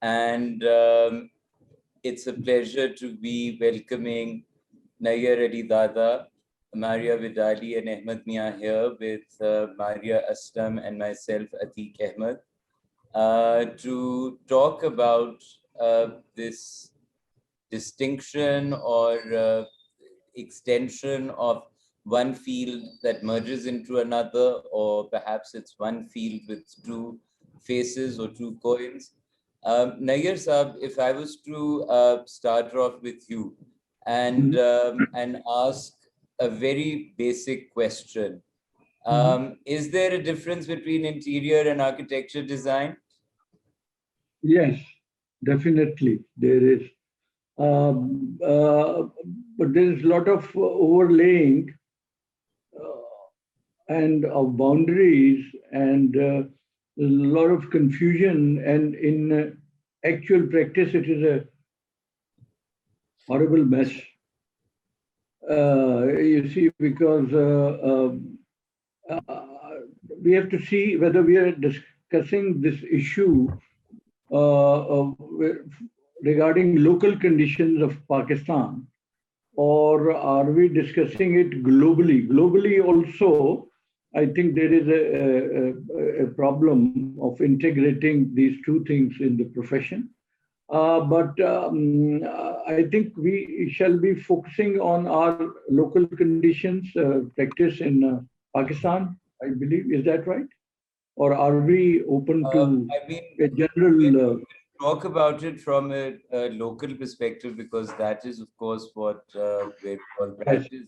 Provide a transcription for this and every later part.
And it's a pleasure to be welcoming Nayyar Ali Dada, Maria Vidali, and Ahmed Mia here with Maria Aslam and myself, Atiq Ahmed, to talk about this distinction or extension of one field that merges into another, or perhaps it's one field with two faces or two coins. Nayyar Saab, if I was to start off with you and ask a very basic question. Is there a difference between interior and architecture design? Yes, definitely there is. But there is a lot of overlaying and of boundaries and a lot of confusion. And in actual practice, it is a horrible mess. You see, because we have to see whether we are discussing this issue regarding local conditions of Pakistan, or are we discussing it globally? Globally also, I think there is a problem of integrating these two things in the profession. But I think we shall be focusing on our local conditions, practice in Pakistan, I believe. Is that right? Or are we open to a general... talk about it from a local perspective, because that is, of course, what we're all practice.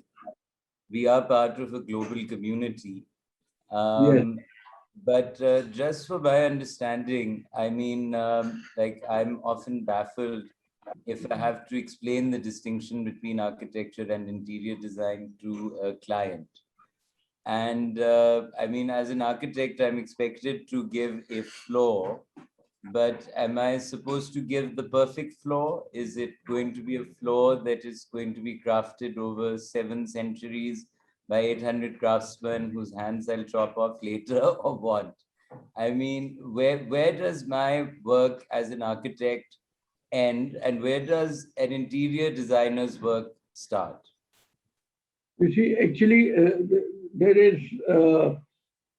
We are part of a global community. Yes. But just for my understanding, I mean, like, I'm often baffled if I have to explain the distinction between architecture and interior design to a client. And I mean, as an architect, I'm expected to give a floor, but am I supposed to give the perfect floor? Is it going to be a floor that is going to be crafted over 7 centuries by 800 craftsmen whose hands I'll chop off later, or what? I mean, where does my work as an architect end, and where does an interior designer's work start? You see, actually, there is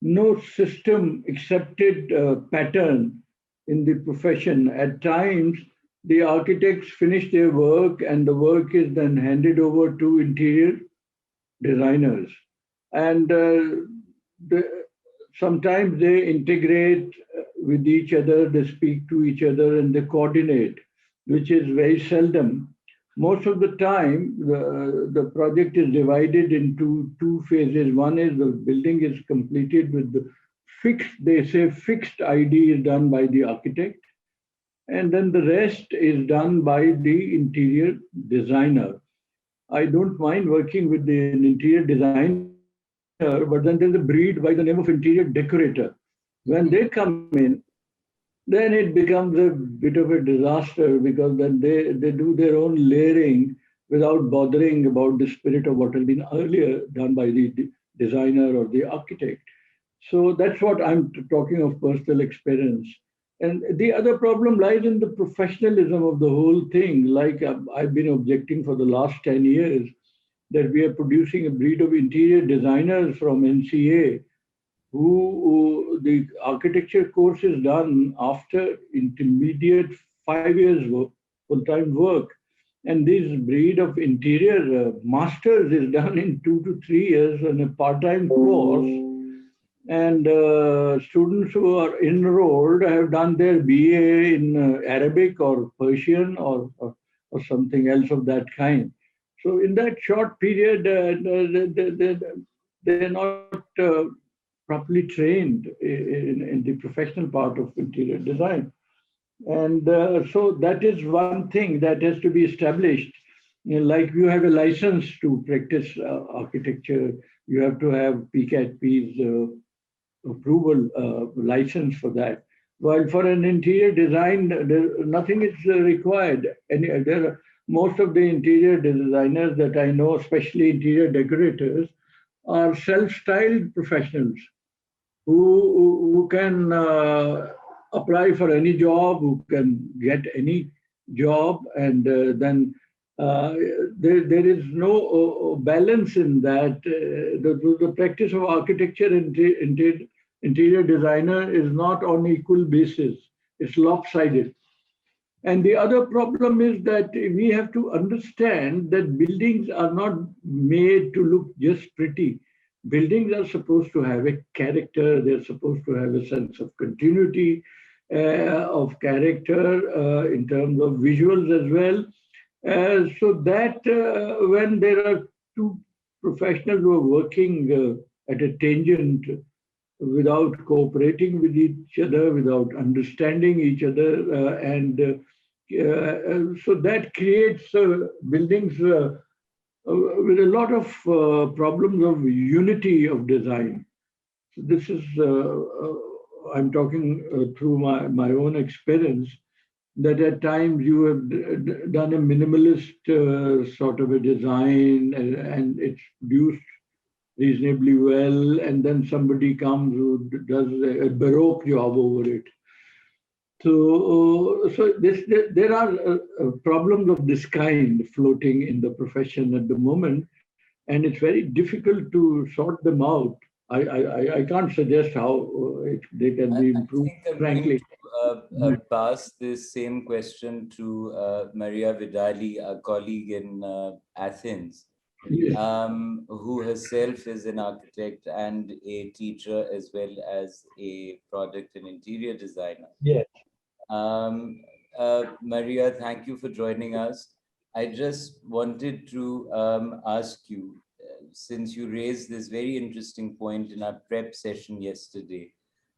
no system accepted pattern in the profession. At times, the architects finish their work and the work is then handed over to interior designers. And sometimes they integrate with each other, they speak to each other, and they coordinate, which is very seldom. Most of the time, the project is divided into two phases. One is the building is completed with the fixed ID is done by the architect. And then the rest is done by the interior designer. I don't mind working with an interior designer, but then there's a breed by the name of interior decorator. When they come in, then it becomes a bit of a disaster, because then they do their own layering without bothering about the spirit of what has been earlier done by the designer or the architect. So that's what I'm talking of personal experience. And the other problem lies in the professionalism of the whole thing. Like I've been objecting for the last 10 years that we are producing a breed of interior designers from NCA who the architecture course is done after intermediate 5 years work, full-time work. And this breed of interior masters is done in 2 to 3 years on a part-time course. And students who are enrolled have done their BA in Arabic or Persian or something else of that kind. So in that short period, they're not properly trained in the professional part of interior design. And so that is one thing that has to be established. You know, like you have a license to practice architecture, you have to have PIID's approval license for that. While for an interior design, nothing is required. And most of the interior designers that I know, especially interior decorators, are self-styled professionals who can apply for any job, who can get any job, and then there is no balance in that. The practice of architecture and interior designer is not on equal basis. It's lopsided. And the other problem is that we have to understand that buildings are not made to look just pretty. Buildings are supposed to have a character, they're supposed to have a sense of continuity, of character in terms of visuals as well. So that when there are two professionals who are working at a tangent without cooperating with each other, without understanding each other, and so that creates buildings with a lot of problems of unity of design. So this is, I'm talking through my own experience, that at times you have done a minimalist sort of a design, and it's produced reasonably well, and then somebody comes who does a baroque job over it. There are problems of this kind floating in the profession at the moment, and it's very difficult to sort them out. I can't suggest how they can I be improved, think I'm going frankly. to pass this same question to Maria Vidali, a colleague in Athens, Yes. who herself is an architect and a teacher as well as a product and interior designer. Yes. Maria, thank you for joining us. I just wanted to ask you, since you raised this very interesting point in our prep session yesterday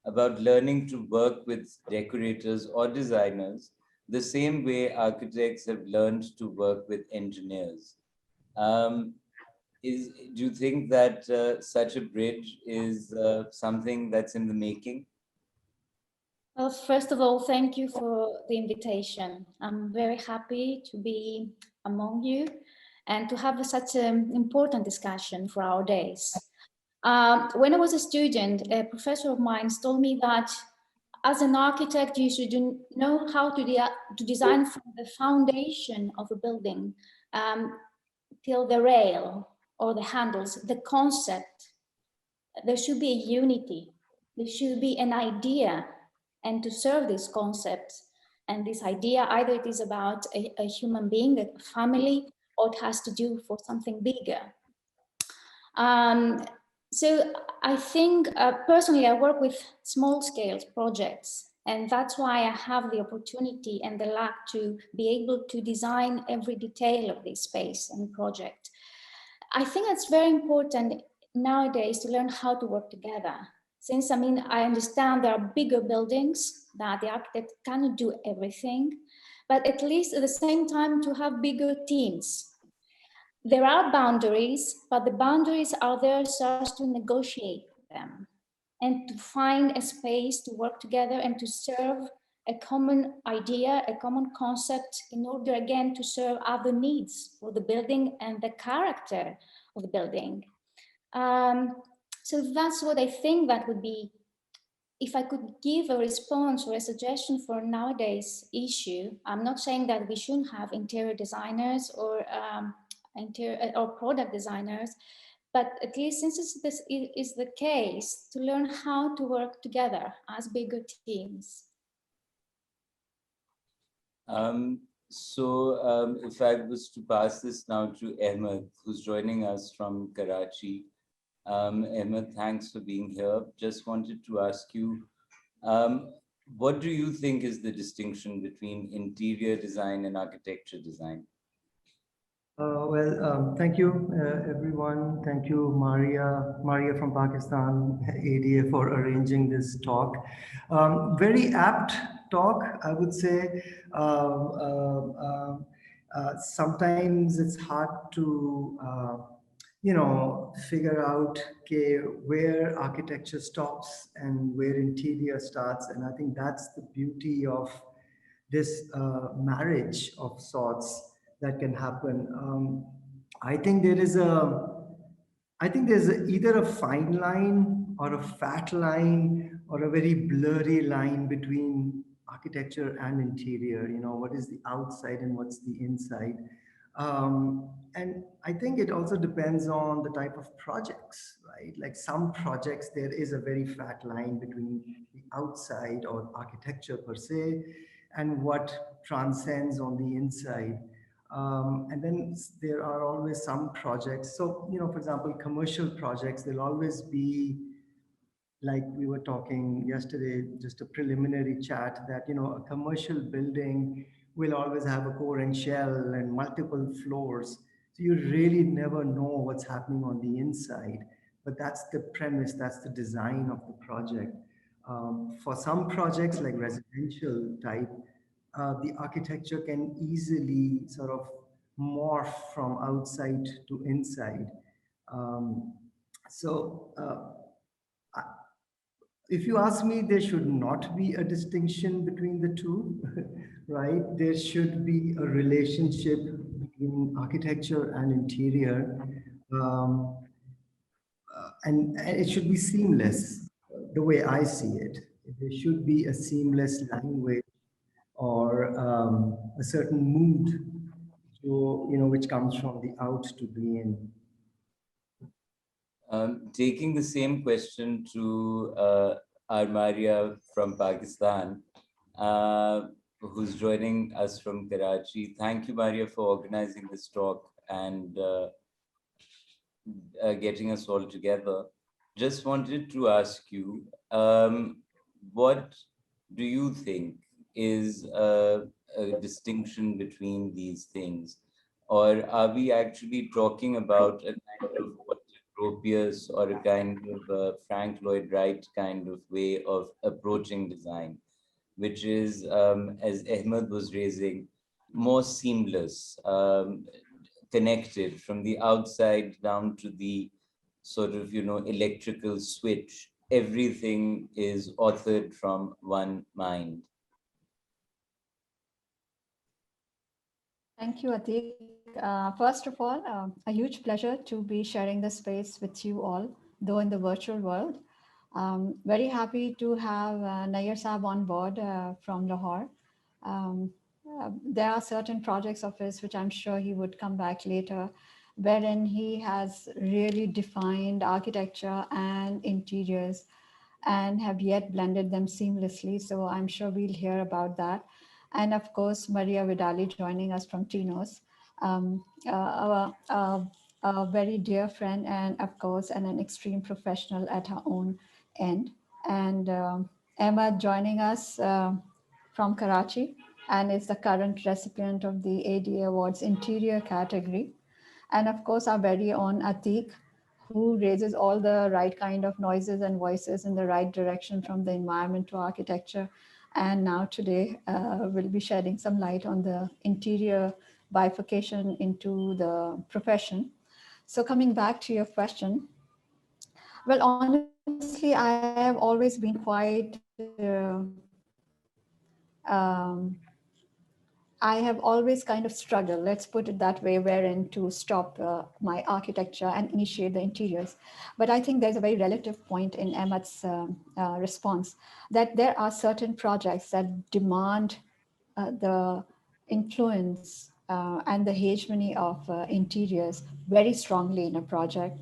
about learning to work with decorators or designers the same way architects have learned to work with engineers. Um, do you think that such a bridge is something that's in the making? Well, first of all, thank you for the invitation. I'm very happy to be among you and to have such an important discussion for our days. When I was a student, a professor of mine told me that as an architect, you should know how to design from the foundation of a building till the rail or the handles, the concept. There should be a unity. There should be an idea, and to serve this concept and this idea, either it is about a human being, a family, or it has to do for something bigger. So I think personally, I work with small scale projects, and that's why I have the opportunity and the luck to be able to design every detail of this space and project. I think it's very important nowadays to learn how to work together. Since, I understand there are bigger buildings that the architect cannot do everything, but at least at the same time to have bigger teams. There are boundaries, but the boundaries are there so as to negotiate them and to find a space to work together and to serve a common idea, a common concept, in order again to serve other needs for the building and the character of the building. So that's what I think that would be, if I could give a response or a suggestion for nowadays issue. I'm not saying that we shouldn't have interior designers or product designers, but at least since this is the case, to learn how to work together as bigger teams. If I was to pass this now to Ahmed, who's joining us from Karachi. Ahmed, thanks for being here. Just wanted to ask you, what do you think is the distinction between interior design and architecture design? Thank you, everyone. Thank you, Maria from Pakistan, ADA, for arranging this talk. Very apt talk, I would say. Sometimes it's hard to, figure out where architecture stops and where interior starts. And I think that's the beauty of this marriage of sorts that can happen. I think there's either a fine line or a fat line or a very blurry line between architecture and interior. You know, what is the outside and what's the inside? And I think it also depends on the type of projects, right? Like some projects, there is a very fat line between the outside or architecture per se and what transcends on the inside. And then there are always some projects. So, you know, for example, commercial projects, there'll always be, like we were talking yesterday, just a preliminary chat, that, you know, a commercial building will always have a core and shell and multiple floors. So you really never know what's happening on the inside. But that's the premise, that's the design of the project. For some projects like residential type, the architecture can easily sort of morph from outside to inside. Um, so if you ask me, there should not be a distinction between the two, right? There should be a relationship between architecture and interior, um, and it should be seamless, the way I see it. There should be a seamless language or a certain mood, so, you know, which comes from the out to the in. Taking the same question to Armaria from Pakistan, who's joining us from Karachi. Thank you, Maria, for organizing this talk and getting us all together. Just wanted to ask you, what do you think is a distinction between these things? Or are we actually talking about a kind of Gropius or a kind of Frank Lloyd Wright kind of way of approaching design, which is, as Ahmed was raising, more seamless, connected from the outside down to the sort of, you know, electrical switch. Everything is authored from one mind. Thank you, Atik. First of all, a huge pleasure to be sharing the space with you all, though in the virtual world. Very happy to have Nair Saab on board from Lahore. Um, there are certain projects of his, which I'm sure he would come back later, wherein he has really defined architecture and interiors and have yet blended them seamlessly. So I'm sure we'll hear about that. And of course, Maria Vidali joining us from Tinos, a very dear friend and of course, and an extreme professional at her own end. And Emma joining us from Karachi and is the current recipient of the ADA Awards Interior category. And of course, our very own Atik, who raises all the right kind of noises and voices in the right direction from the environment to architecture. And now today we'll be shedding some light on the interior bifurcation into the profession. So coming back to your question, well, honestly, I have always been quite I have always kind of struggled, let's put it that way, wherein to stop my architecture and initiate the interiors. But I think there's a very relative point in Emma's response, that there are certain projects that demand the influence and the hegemony of interiors very strongly in a project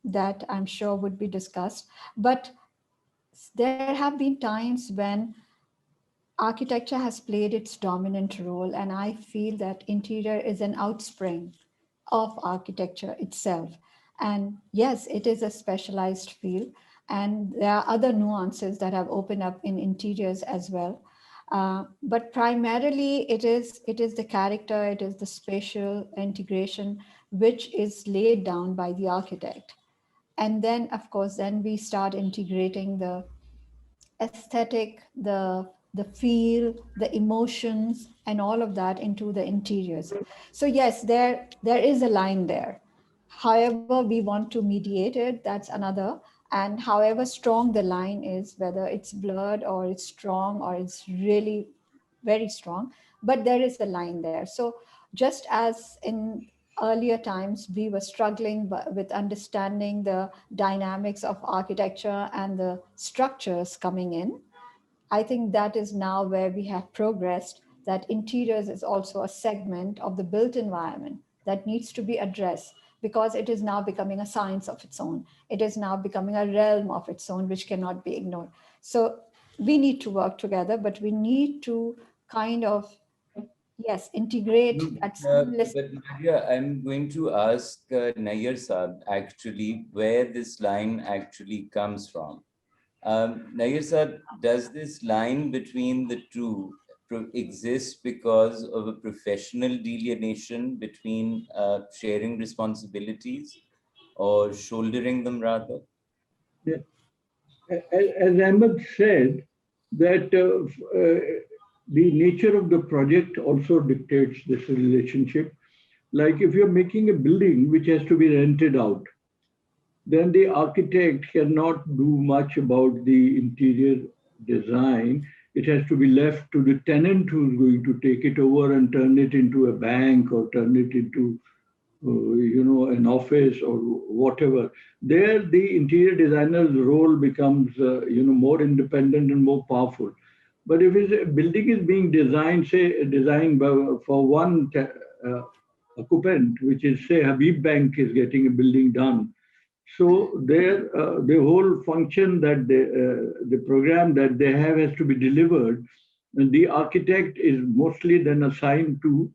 that I'm sure would be discussed. But there have been times when architecture has played its dominant role, and I feel that interior is an outspring of architecture itself. And yes, it is a specialized field, and there are other nuances that have opened up in interiors as well. But primarily, it is the character, it is the spatial integration, which is laid down by the architect. And then, of course, then we start integrating the aesthetic, the feel, the emotions, and all of that into the interiors. So yes, there is a line there. However, we want to mediate it, that's another. And however strong the line is, whether it's blurred or it's strong or it's really very strong, but there is a line there. So just as in earlier times, we were struggling with understanding the dynamics of architecture and the structures coming in. I think that is now where we have progressed, that interiors is also a segment of the built environment that needs to be addressed, because it is now becoming a science of its own. It is now becoming a realm of its own, which cannot be ignored. So we need to work together, but we need to kind of, yes, integrate that seamless. But Maria, I'm going to ask Nayyar Saab actually where this line actually comes from. Nayyar Saab, does this line between the two exist because of a professional delineation between sharing responsibilities or shouldering them rather? Yeah. As Ahmed said, that the nature of the project also dictates this relationship. Like if you're making a building which has to be rented out, then the architect cannot do much about the interior design. It has to be left to the tenant who's going to take it over and turn it into a bank or turn it into an office or whatever. There, the interior designer's role becomes, more independent and more powerful. But if a building is being designed, say, for one occupant, which is, say, Habib Bank is getting a building done. So there, the whole function that the program that they have has to be delivered, and the architect is mostly then assigned to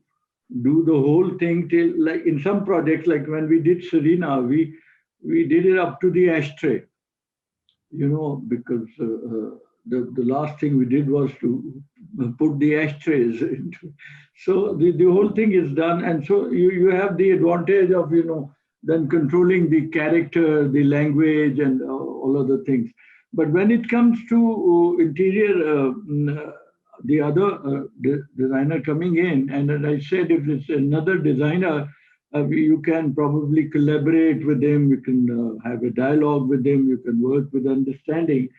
do the whole thing till, like in some projects, like when we did Serena, we did it up to the ashtray, because the last thing we did was to put the ashtrays into. So the whole thing is done. And so you have the advantage of, then controlling the character, the language, and all other things. But when it comes to interior, the other designer coming in, and as I said, if it's another designer, you can probably collaborate with them, you can have a dialogue with them, you can work with understanding.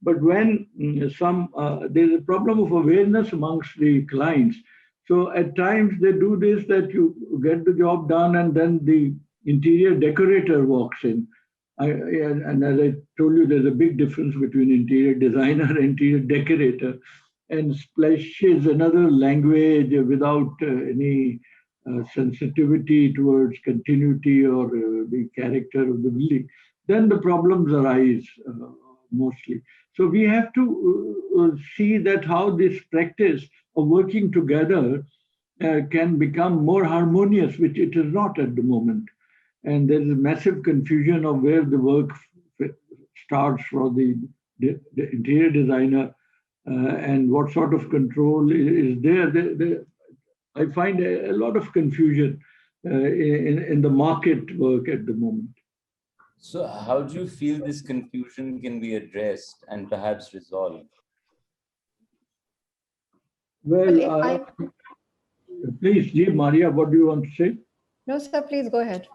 But when there's a problem of awareness amongst the clients. So at times they do this, that you get the job done and then the interior decorator walks in. And as I told you, there's a big difference between interior designer and interior decorator, and splashes another language without any sensitivity towards continuity or the character of the building. Then the problems arise mostly. So we have to see that how this practice of working together can become more harmonious, which it is not at the moment. And there is massive confusion of where the work starts for the interior designer and what sort of control is there. I find a lot of confusion in the market work at the moment. So how do you feel this confusion can be addressed and perhaps resolved? Well, please, Maria, what do you want to say? No, sir, please go ahead.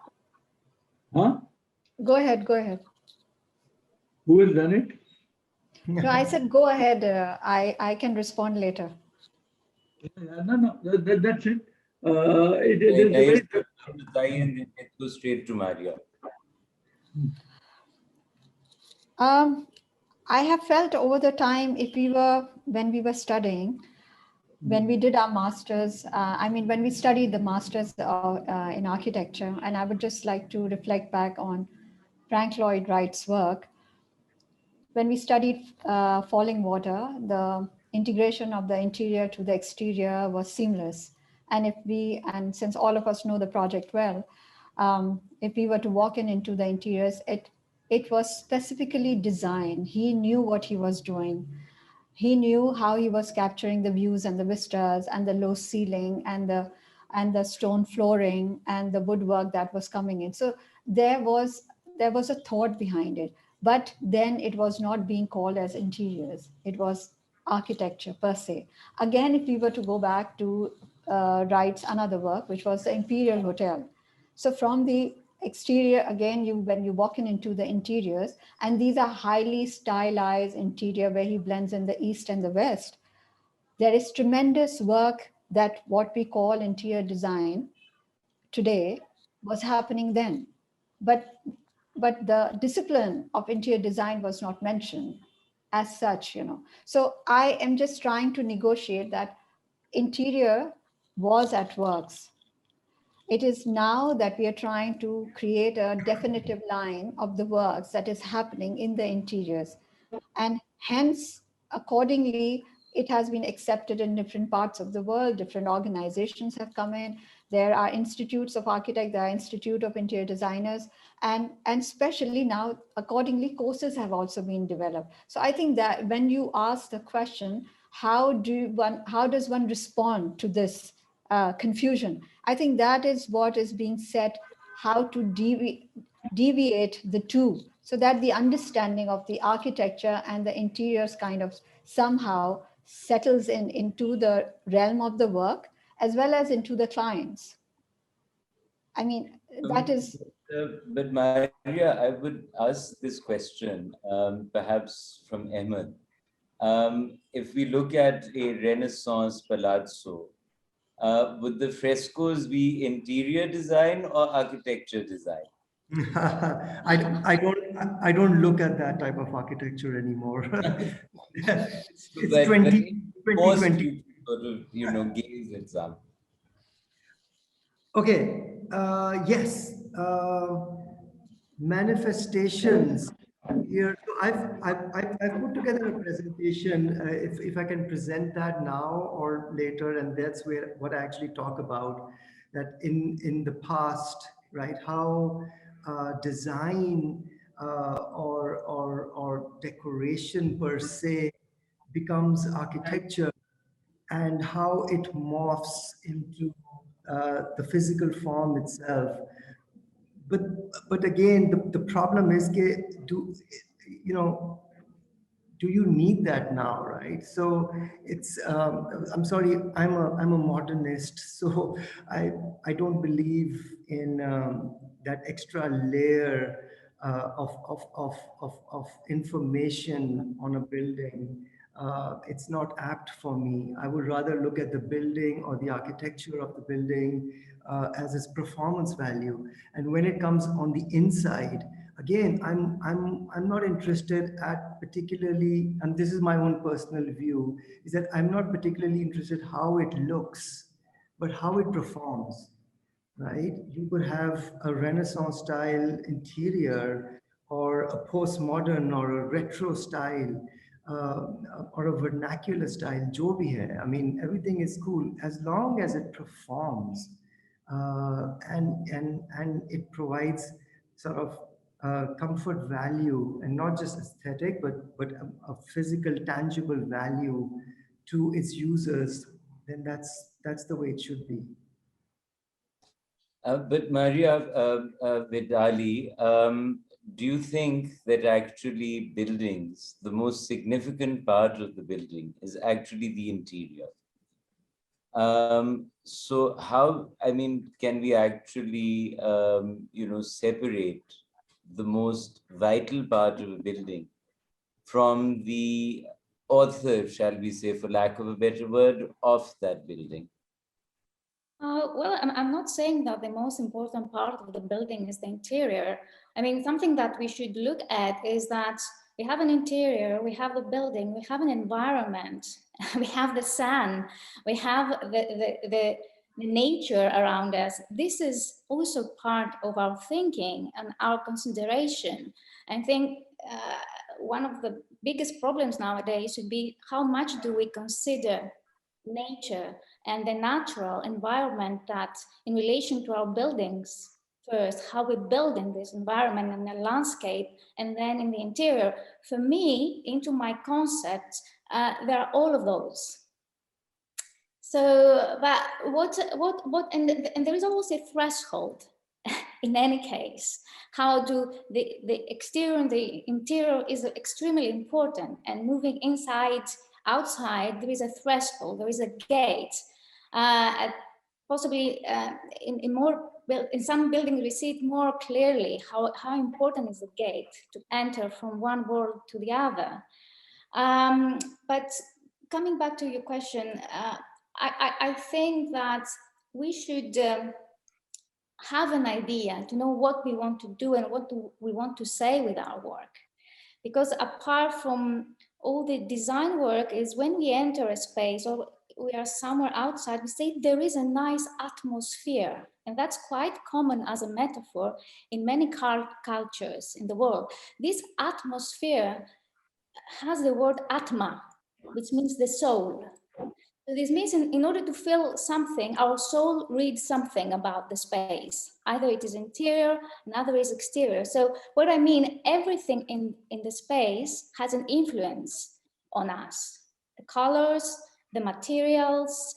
Huh? Go ahead, go ahead. Who has done it? No, I said go ahead. I can respond later. No, that's it. It goes straight to Maria. I have felt over the time, when we were studying, when we did our masters, when we studied the masters in architecture, and I would just like to reflect back on Frank Lloyd Wright's work. When we studied Falling Water, the integration of the interior to the exterior was seamless. And since all of us know the project well, if we were to walk into the interiors, it was specifically designed. He knew what he was doing. He knew how he was capturing the views and the vistas and the low ceiling and the stone flooring and the woodwork that was coming in. So there was a thought behind it, but then it was not being called as interiors. It was architecture per se. Again, if we were to go back to Wright's another work, which was the Imperial Hotel. So from the exterior, again, when you walk into the interiors, and these are highly stylized interior where he blends in the East and the West, there is tremendous work that what we call interior design today was happening then. But the discipline of interior design was not mentioned as such, So I am just trying to negotiate that interior was at works. It is now that we are trying to create a definitive line of the works that is happening in the interiors. And hence, accordingly, it has been accepted in different parts of the world. Different organizations have come in. There are institutes of architects, there are institute of interior designers, and especially now, accordingly, courses have also been developed. So I think that when you ask the question, how does one respond to this confusion? I think that is what is being said, how to deviate the two, so that the understanding of the architecture and the interiors kind of somehow settles into the realm of the work as well as into the clients. I mean, that is... But Maria, I would ask this question, perhaps from Ahmed. If we look at a Renaissance palazzo, would the frescoes be interior design or architecture design? I don't look at that type of architecture anymore. it's But 2020. Sort of, gaze at some. Okay. Yes. Manifestations here. So I've put together a presentation. If I can present that now or later, and that's where what I actually talk about, that in the past, right? How design or decoration per se becomes architecture, and how it morphs into the physical form itself. But again, the problem is, do you need that now, right? So it's I'm sorry, I'm a modernist, so I don't believe in that extra layer of information on a building. It's not apt for me. I would rather look at the building or the architecture of the building as its performance value. And when it comes on the inside, again, I'm not interested at particularly, and this is my own personal view, is that I'm not particularly interested how it looks, but how it performs, right? You could have a Renaissance style interior or a postmodern or a retro style or a vernacular style, jo bhi hai. I mean, everything is cool as long as it performs and it provides sort of comfort value, and not just aesthetic, but a physical, tangible value to its users. Then that's the way it should be. But Maria Vidali, do you think that actually buildings, the most significant part of the building is actually the interior? So how, I mean, can we actually, separate the most vital part of a building from the author, shall we say, for lack of a better word, of that building? Well, I'm not saying that the most important part of the building is the interior. I mean, something that we should look at is that we have an interior, we have the building, we have an environment, we have the sun, we have the nature around us. This is also part of our thinking and our consideration. I think one of the biggest problems nowadays would be how much do we consider nature and the natural environment that in relation to our buildings first, how we build in this environment and the landscape, and then in the interior. For me, into my concept, there are all of those. So, but and there is always a threshold in any case. How do the exterior and the interior is extremely important, and moving inside, outside, there is a threshold, there is a gate. Possibly in some buildings we see it more clearly how important is the gate to enter from one world to the other. But coming back to your question, I think that we should have an idea, to know what we want to do and what we want to say with our work. Because apart from all the design work, is when we enter a space or we are somewhere outside, we say there is a nice atmosphere. And that's quite common as a metaphor in many cultures in the world. This atmosphere has the word atma, which means the soul. So this means in order to feel something, our soul reads something about the space. Either it is interior, another is exterior. So what I mean, everything in the space has an influence on us. The colors, the materials.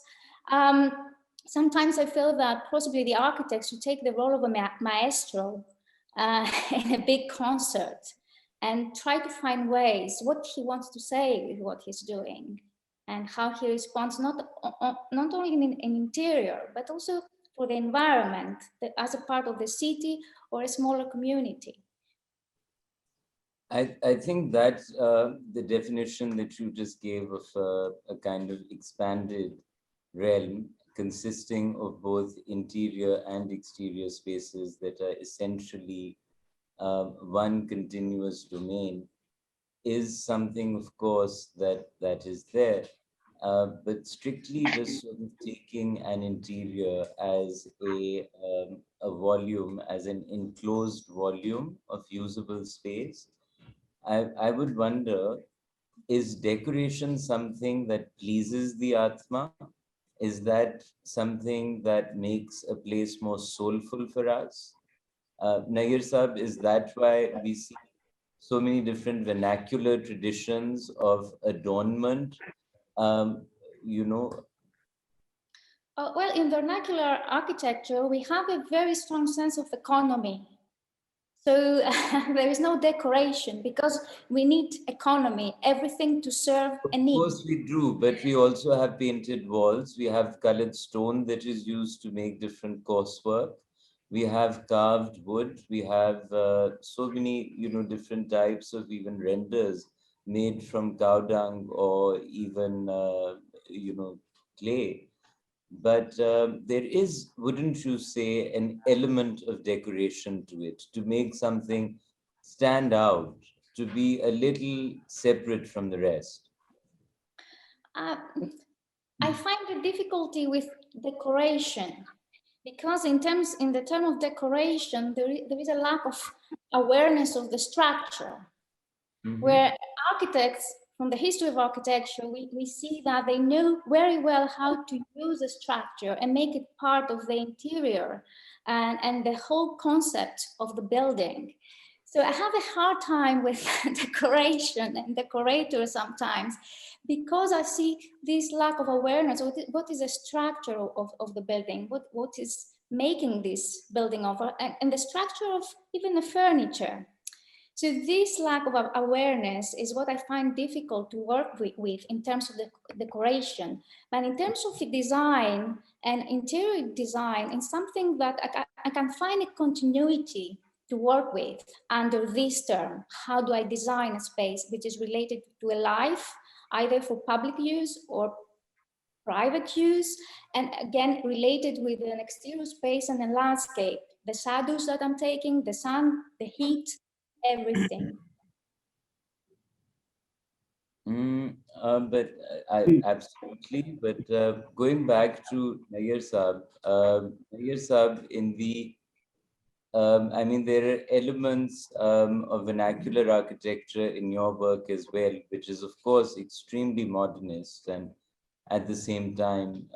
Sometimes I feel that possibly the architect should take the role of a maestro in a big concert and try to find ways what he wants to say with what he's doing, and how he responds not only in interior, but also for the environment as a part of the city or a smaller community. I think that the definition that you just gave of a kind of expanded realm consisting of both interior and exterior spaces that are essentially one continuous domain is something, of course, that is there. But strictly just sort of taking an interior as a volume, as an enclosed volume of usable space, I would wonder, is decoration something that pleases the Atma? Is that something that makes a place more soulful for us? Nayir Sahib, is that why we see so many different vernacular traditions of adornment? Um, you know, Well, in vernacular architecture, we have a very strong sense of economy. So there is no decoration because we need economy, everything to serve of a need. course we do, but we also have painted walls. We have colored stone that is used to make different coursework. We have carved wood. We have so many, different types of even renders made from cow dung or even, clay. But there is, wouldn't you say, an element of decoration to it, to make something stand out, to be a little separate from the rest? Uh, I find the difficulty with decoration because in the term of decoration, there is a lack of awareness of the structure. Mm-hmm. Where architects, from the history of architecture, we see that they know very well how to use a structure and make it part of the interior and the whole concept of the building. So I have a hard time with decoration and decorators sometimes because I see this lack of awareness. What is the structure of the building? What is making this building of, and the structure of even the furniture. So this lack of awareness is what I find difficult to work with in terms of the decoration. But in terms of the design and interior design, it's something that I can find a continuity to work with under this term. How do I design a space which is related to a life, either for public use or private use, and again, related with an exterior space and a landscape, the shadows that I'm taking, the sun, the heat, everything. But I absolutely. But going back to Nayir Sahib, in the I mean, there are elements of vernacular architecture in your work as well, which is, of course, extremely modernist and at the same time,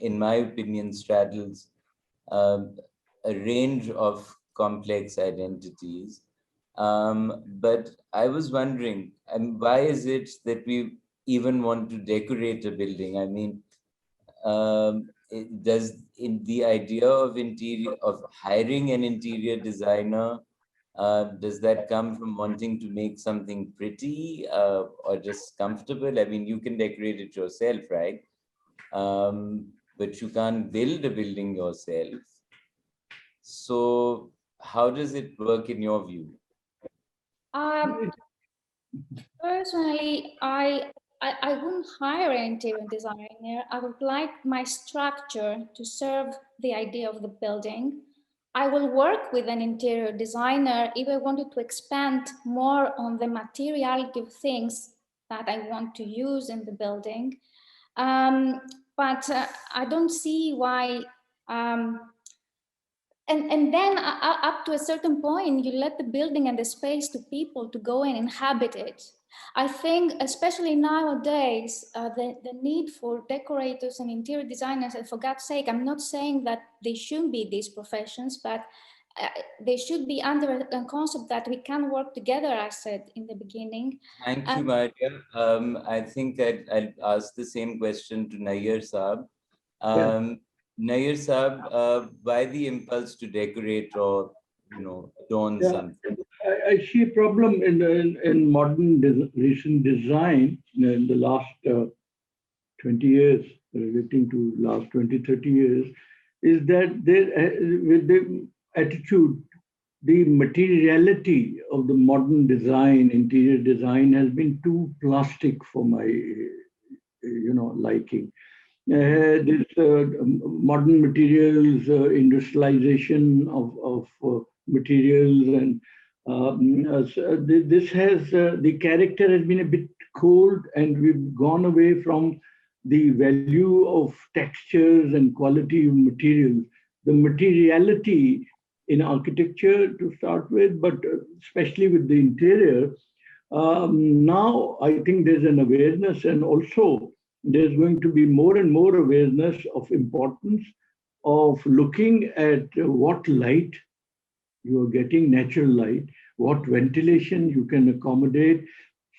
in my opinion, straddles um, a range of complex identities. But I was wondering, why is it that we even want to decorate a building? I mean, does in the idea of interior of hiring an interior designer, does that come from wanting to make something pretty or just comfortable? I mean, you can decorate it yourself, right? But you can't build a building yourself. So how does it work in your view? Personally, I I wouldn't hire an interior designer. I would like my structure to serve the idea of the building. I will work with an interior designer if I wanted to expand more on the materiality of things that I want to use in the building. But I don't see why and then up to a certain point, you let the building and the space to people to go and inhabit it. I think, especially nowadays, the need for decorators and interior designers, and for God's sake, I'm not saying that they shouldn't be these professions, but they should be under a concept that we can work together, I said in the beginning. Thank you, Maria. I think I'll ask the same question to Nayyar Saab. Yeah. Nayyar Saab, why the impulse to decorate or, adorn Yeah. something? I see a problem in modern recent design in the last 20 years, relating to last 20, 30 years, is that there, with the attitude, the materiality of the modern design, interior design, has been too plastic for my, liking. This modern materials, industrialization of materials, and this has the character has been a bit cold, and we've gone away from the value of textures and quality of materials, the materiality in architecture to start with, but especially with the interior. Now, I think there's an awareness, and also there's going to be more and more awareness of importance of looking at what light you are getting, natural light, what ventilation you can accommodate,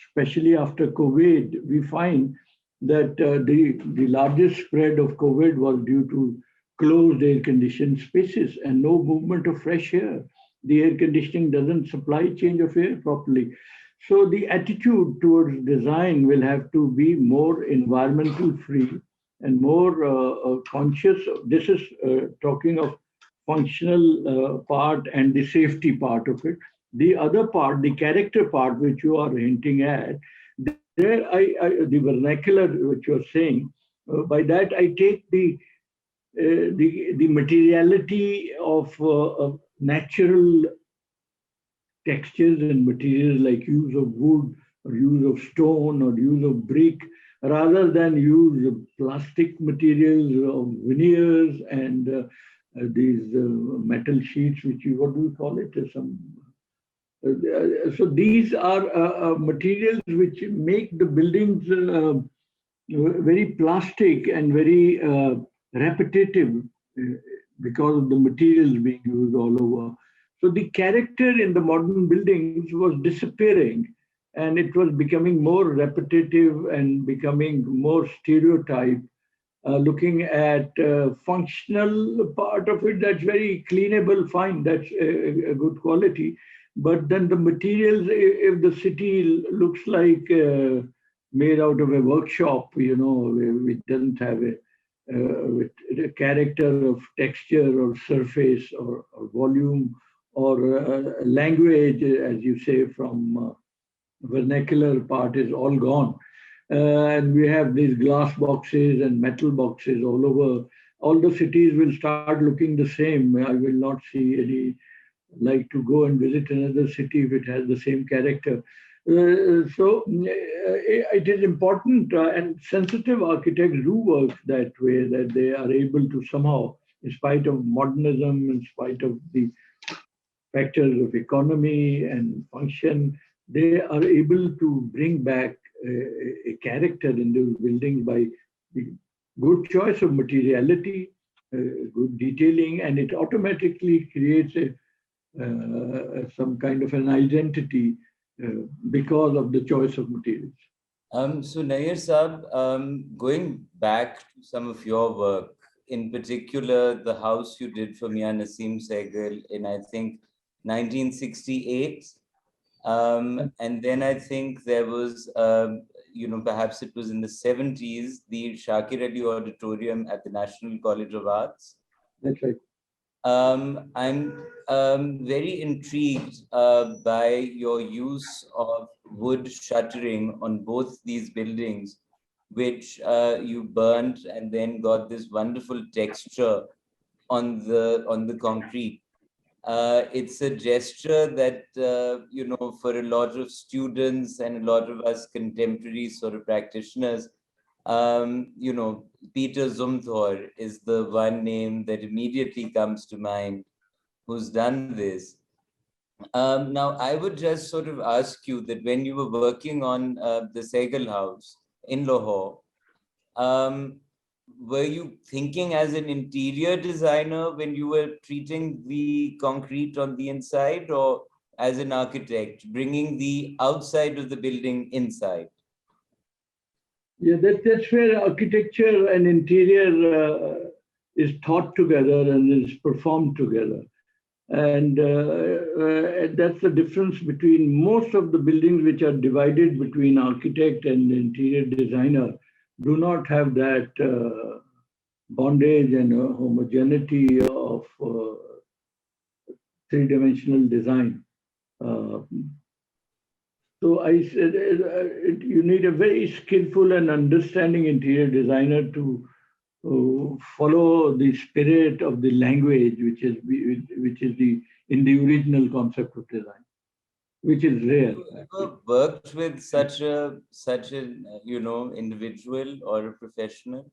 especially after COVID. We find that the largest spread of COVID was due to closed air-conditioned spaces and no movement of fresh air. The air conditioning doesn't supply change of air properly. So the attitude towards design will have to be more environmental free and more conscious. This is talking of functional part and the safety part of it. The other part, the character part, which you are hinting at, there the vernacular which you're saying, by that I take the materiality of natural textures and materials, like use of wood or use of stone or use of brick, rather than use of plastic materials of veneers and these metal sheets, which you, what do we call it? So these are materials which make the buildings very plastic and very repetitive because of the materials being used all over. So the character in the modern buildings was disappearing, and it was becoming more repetitive and becoming more stereotype. Looking at functional part of it, that's very cleanable, fine, that's a good quality. But then the materials, if the city looks like made out of a workshop, which doesn't have a character of texture or surface or volume or language, as you say, from vernacular part is all gone. And we have these glass boxes and metal boxes all over. All the cities will start looking the same. I will not see any like to go and visit another city if it has the same character. So it is important, and sensitive architects do work that way, that they are able to somehow, in spite of modernism, in spite of the factors of economy and function, they are able to bring back a character in those buildings by the good choice of materiality, good detailing, and it automatically creates some kind of an identity because of the choice of materials. So Nayyar Saab, going back to some of your work, in particular, the house you did for Mia Naseem Sehgal in, I think, 1968. And then I think there was, perhaps it was in the 70s, the Shakir Ali Auditorium at the National College of Arts. That's right. I'm very intrigued by your use of wood shuttering on both these buildings, which you burnt and then got this wonderful texture on the concrete. It's a gesture that, for a lot of students and a lot of us contemporary sort of practitioners, Peter Zumthor is the one name that immediately comes to mind who's done this. Now, I would just sort of ask you that when you were working on the Sehgal house in Lahore, um, were you thinking as an interior designer when you were treating the concrete on the inside, or as an architect, bringing the outside of the building inside? Yeah, that's where architecture and interior is taught together and is performed together. And that's the difference between most of the buildings which are divided between architect and interior designer do not have that bondage and homogeneity of three-dimensional design. So I said you need a very skillful and understanding interior designer to follow the spirit of the language, which is in the original concept of design, which is rare. Have you ever worked with such an individual or a professional?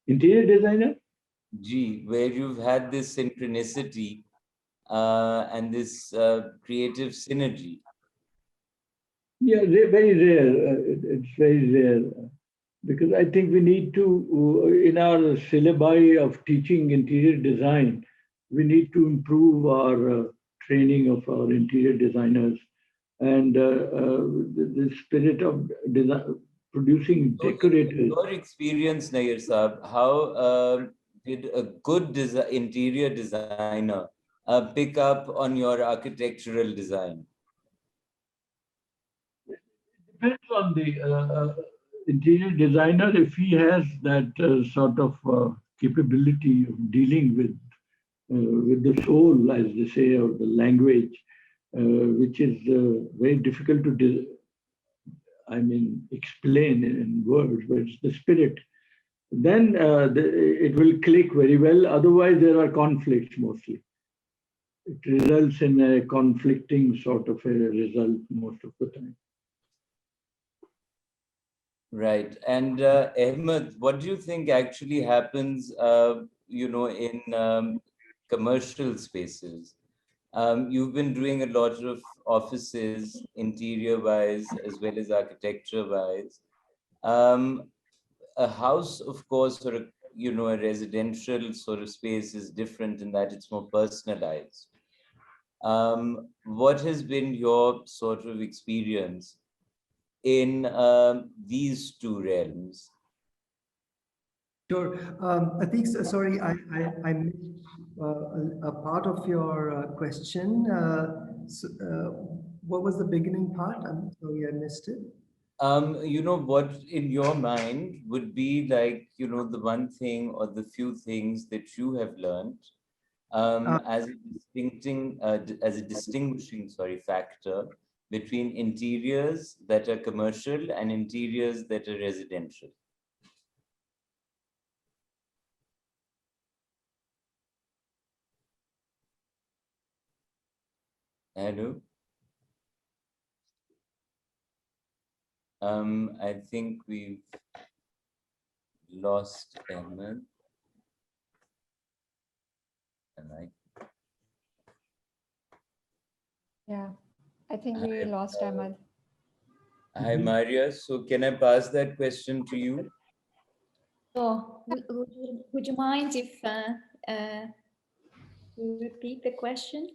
Interior designer? Gee, where you've had this synchronicity and this creative synergy. Yeah, very rare. It's very rare because I think we need to, in our syllabi of teaching interior design, we need to improve our training of our interior designers and the spirit of design, producing decorators. In your experience, Nair Saab, how did a good interior designer pick up on your architectural design? Depends on the interior designer if he has that sort of capability of dealing with the soul, as they say, or the language, which is very difficult to explain in words, but it's the spirit. Then it will click very well. Otherwise, there are conflicts mostly. It results in a conflicting sort of a result most of the time. Right. And Ahmed, what do you think actually happens, in commercial spaces? You've been doing a lot of offices, interior-wise, as well as architecture-wise. A house, of course, or a residential sort of space is different in that it's more personalized. What has been your sort of experience in these two realms? Sure. I think, sorry, I missed a part of your question. What was the beginning part? I'm sorry, I missed it. What in your mind would be like, the one thing or the few things that you have learned as a distinguishing factor between interiors that are commercial and interiors that are residential? Hello? I think we've lost Ahmed. Yeah, I think we lost Ahmed. Hi, Maria. So can I pass that question to you? So would you mind if you repeat the question?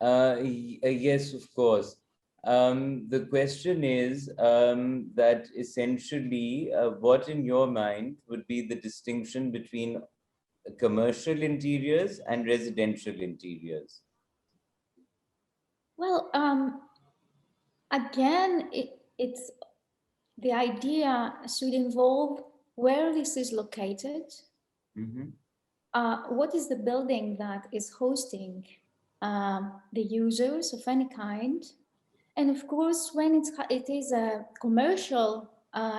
Yes, of course. The question is that essentially, what in your mind would be the distinction between commercial interiors and residential interiors? Well, again, it's the idea should involve where this is located. Mm-hmm. What is the building that is hosting the users of any kind? And of course, when it is a commercial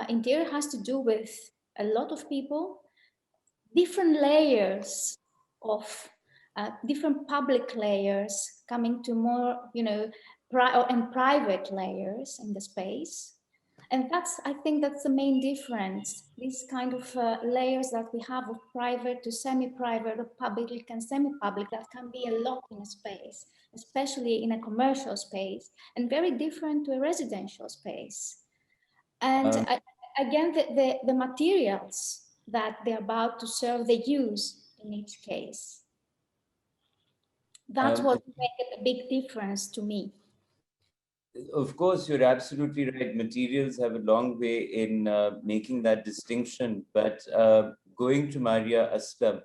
interior, has to do with a lot of people, different layers of different public layers coming to more, and private layers in the space. And I think that's the main difference. These kind of layers that we have of private to semi-private, or public and semi-public, that can be a lot in a space, especially in a commercial space, and very different to a residential space. And again, the materials that they're about to serve, the use in each case. That's what makes a big difference to me. Of course, you're absolutely right. Materials have a long way in making that distinction. But going to Maria Aslam,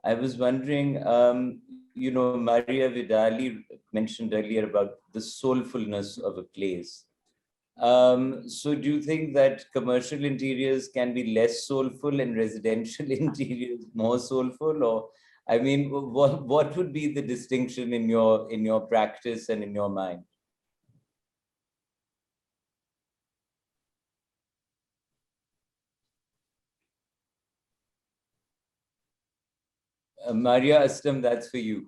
I was wondering, Maria Vidali mentioned earlier about the soulfulness of a place. So do you think that commercial interiors can be less soulful and residential interiors more soulful? Or, I mean, what would be the distinction in your practice and in your mind? Maria Aslam, that's for you.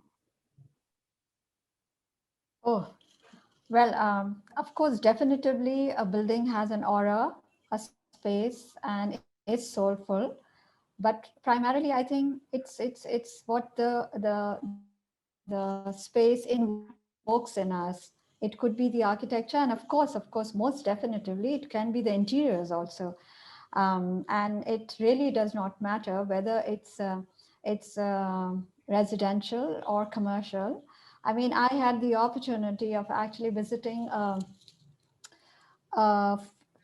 Oh, well, of course, definitively a building has an aura, a space, and is soulful. But primarily, I think it's what the space invokes in us. It could be the architecture, and of course, most definitively, it can be the interiors also. And it really does not matter whether it's residential or commercial. I mean, I had the opportunity of actually visiting a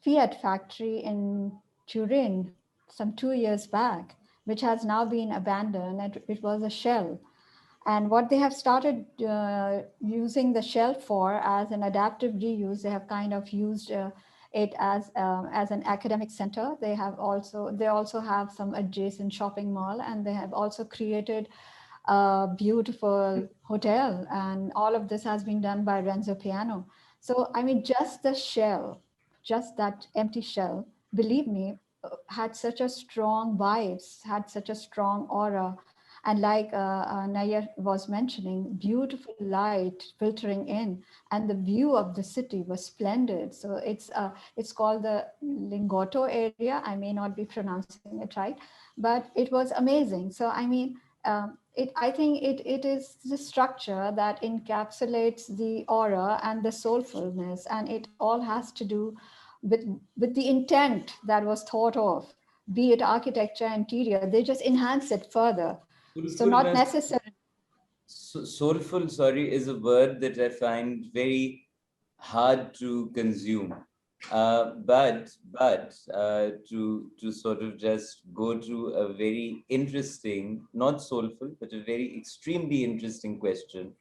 Fiat factory in Turin some 2 years back, which has now been abandoned. It was a shell. And what they have started using the shell for as an adaptive reuse, they have kind of used it as an academic center. They also have some adjacent shopping mall, and they have also created a beautiful hotel. And all of this has been done by Renzo Piano. So, I mean, just the shell, just that empty shell, believe me, had such a strong vibes, had such a strong aura. And like Nayar was mentioning, beautiful light filtering in, and the view of the city was splendid. So it's called the Lingotto area. I may not be pronouncing it right, but it was amazing. So I mean, I think it is the structure that encapsulates the aura and the soulfulness, and it all has to do with the intent that was thought of, be it architecture, interior. They just enhance it further. So not necessarily. Soulful, sorry, is a word that I find very hard to consume. But to sort of just go to a very interesting, not soulful, but a very extremely interesting question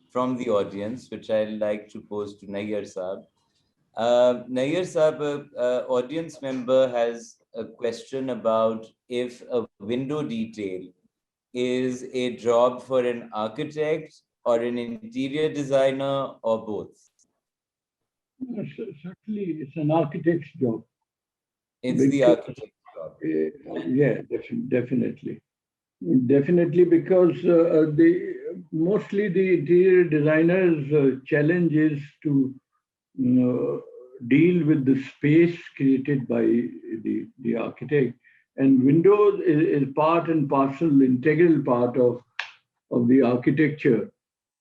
from the audience, which I'd like to pose to Nayar Saab. Nayar Saab, audience member has a question about if a window detail is a job for an architect or an interior designer or both? Certainly, it's an architect's job. It's the architect's job. Yeah, definitely. Definitely, because mostly the interior designer's challenge is to deal with the space created by the architect. And windows is part and parcel, integral part of the architecture.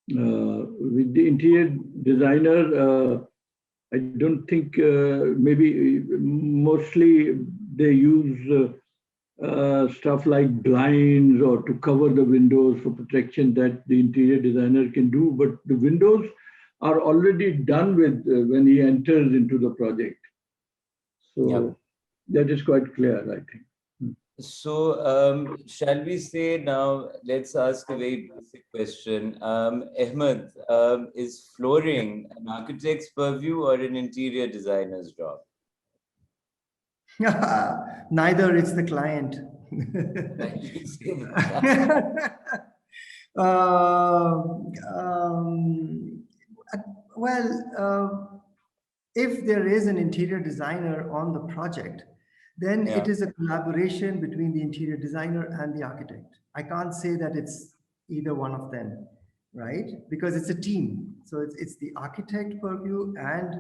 With the interior designer, I don't think maybe mostly they use stuff like blinds or to cover the windows for protection that the interior designer can do. But the windows are already done with when he enters into the project. So that is quite clear, I think. So shall we say now, let's ask a very basic question. Ahmed, is flooring an architect's purview or an interior designer's job? Neither, it's the client. Well, if there is an interior designer on the project, then Yeah. it is a collaboration between the interior designer and the architect. I can't say that it's either one of them, right? Because it's a team. So it's the architect purview and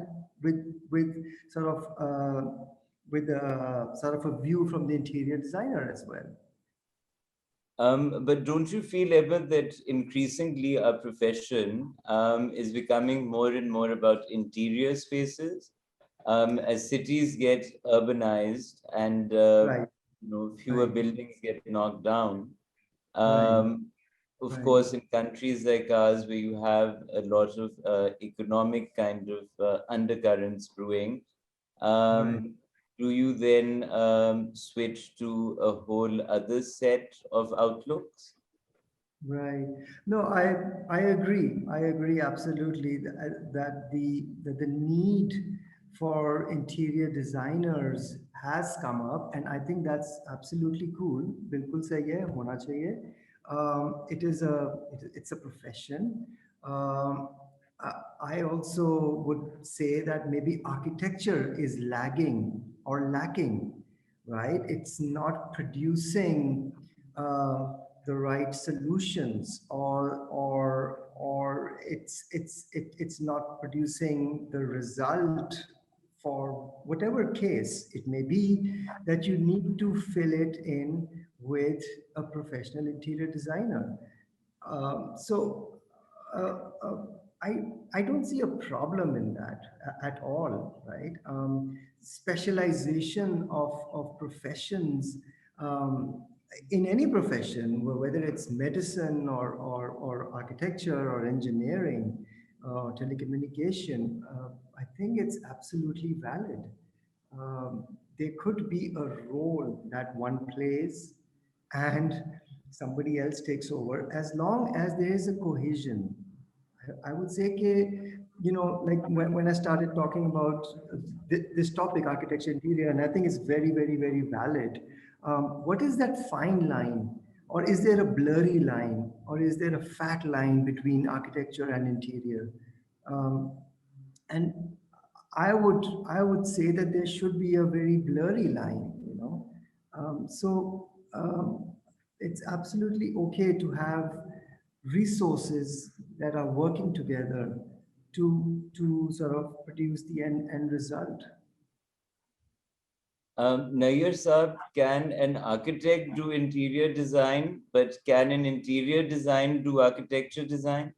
with sort of sort of a view from the interior designer as well. But don't you feel ever that increasingly our profession is becoming more and more about interior spaces? As cities get urbanized and Right, fewer right, buildings get knocked down, right, of right, course, in countries like ours where you have a lot of economic kind of undercurrents brewing, right. um, do you then switch to a whole other set of outlooks? Right. No, I agree. I agree absolutely that the need for interior designers has come up, and I think that's absolutely cool. बिल्कुल सही है, होना चाहिए. It's a profession. Um, I also would say that maybe architecture is lagging or lacking, right? It's not producing the right solutions, or it's not producing the result for whatever case it may be, that you need to fill it in with a professional interior designer. So uh, uh, I don't see a problem in that at all, right? Specialization of professions, in any profession, whether it's medicine or architecture or engineering, telecommunication, I think it's absolutely valid. There could be a role that one plays and somebody else takes over, as long as there is a cohesion. I would say, like when I started talking about this topic, architecture interior, and I think it's very, very, very valid. What is that fine line? Or is there a blurry line? Or is there a fat line between architecture and interior? Um, and I would say that there should be a very blurry line, so it's absolutely okay to have resources that are working together to sort of produce the end result. Nayyar Saab, can an architect do interior design, but can an interior design do architecture design?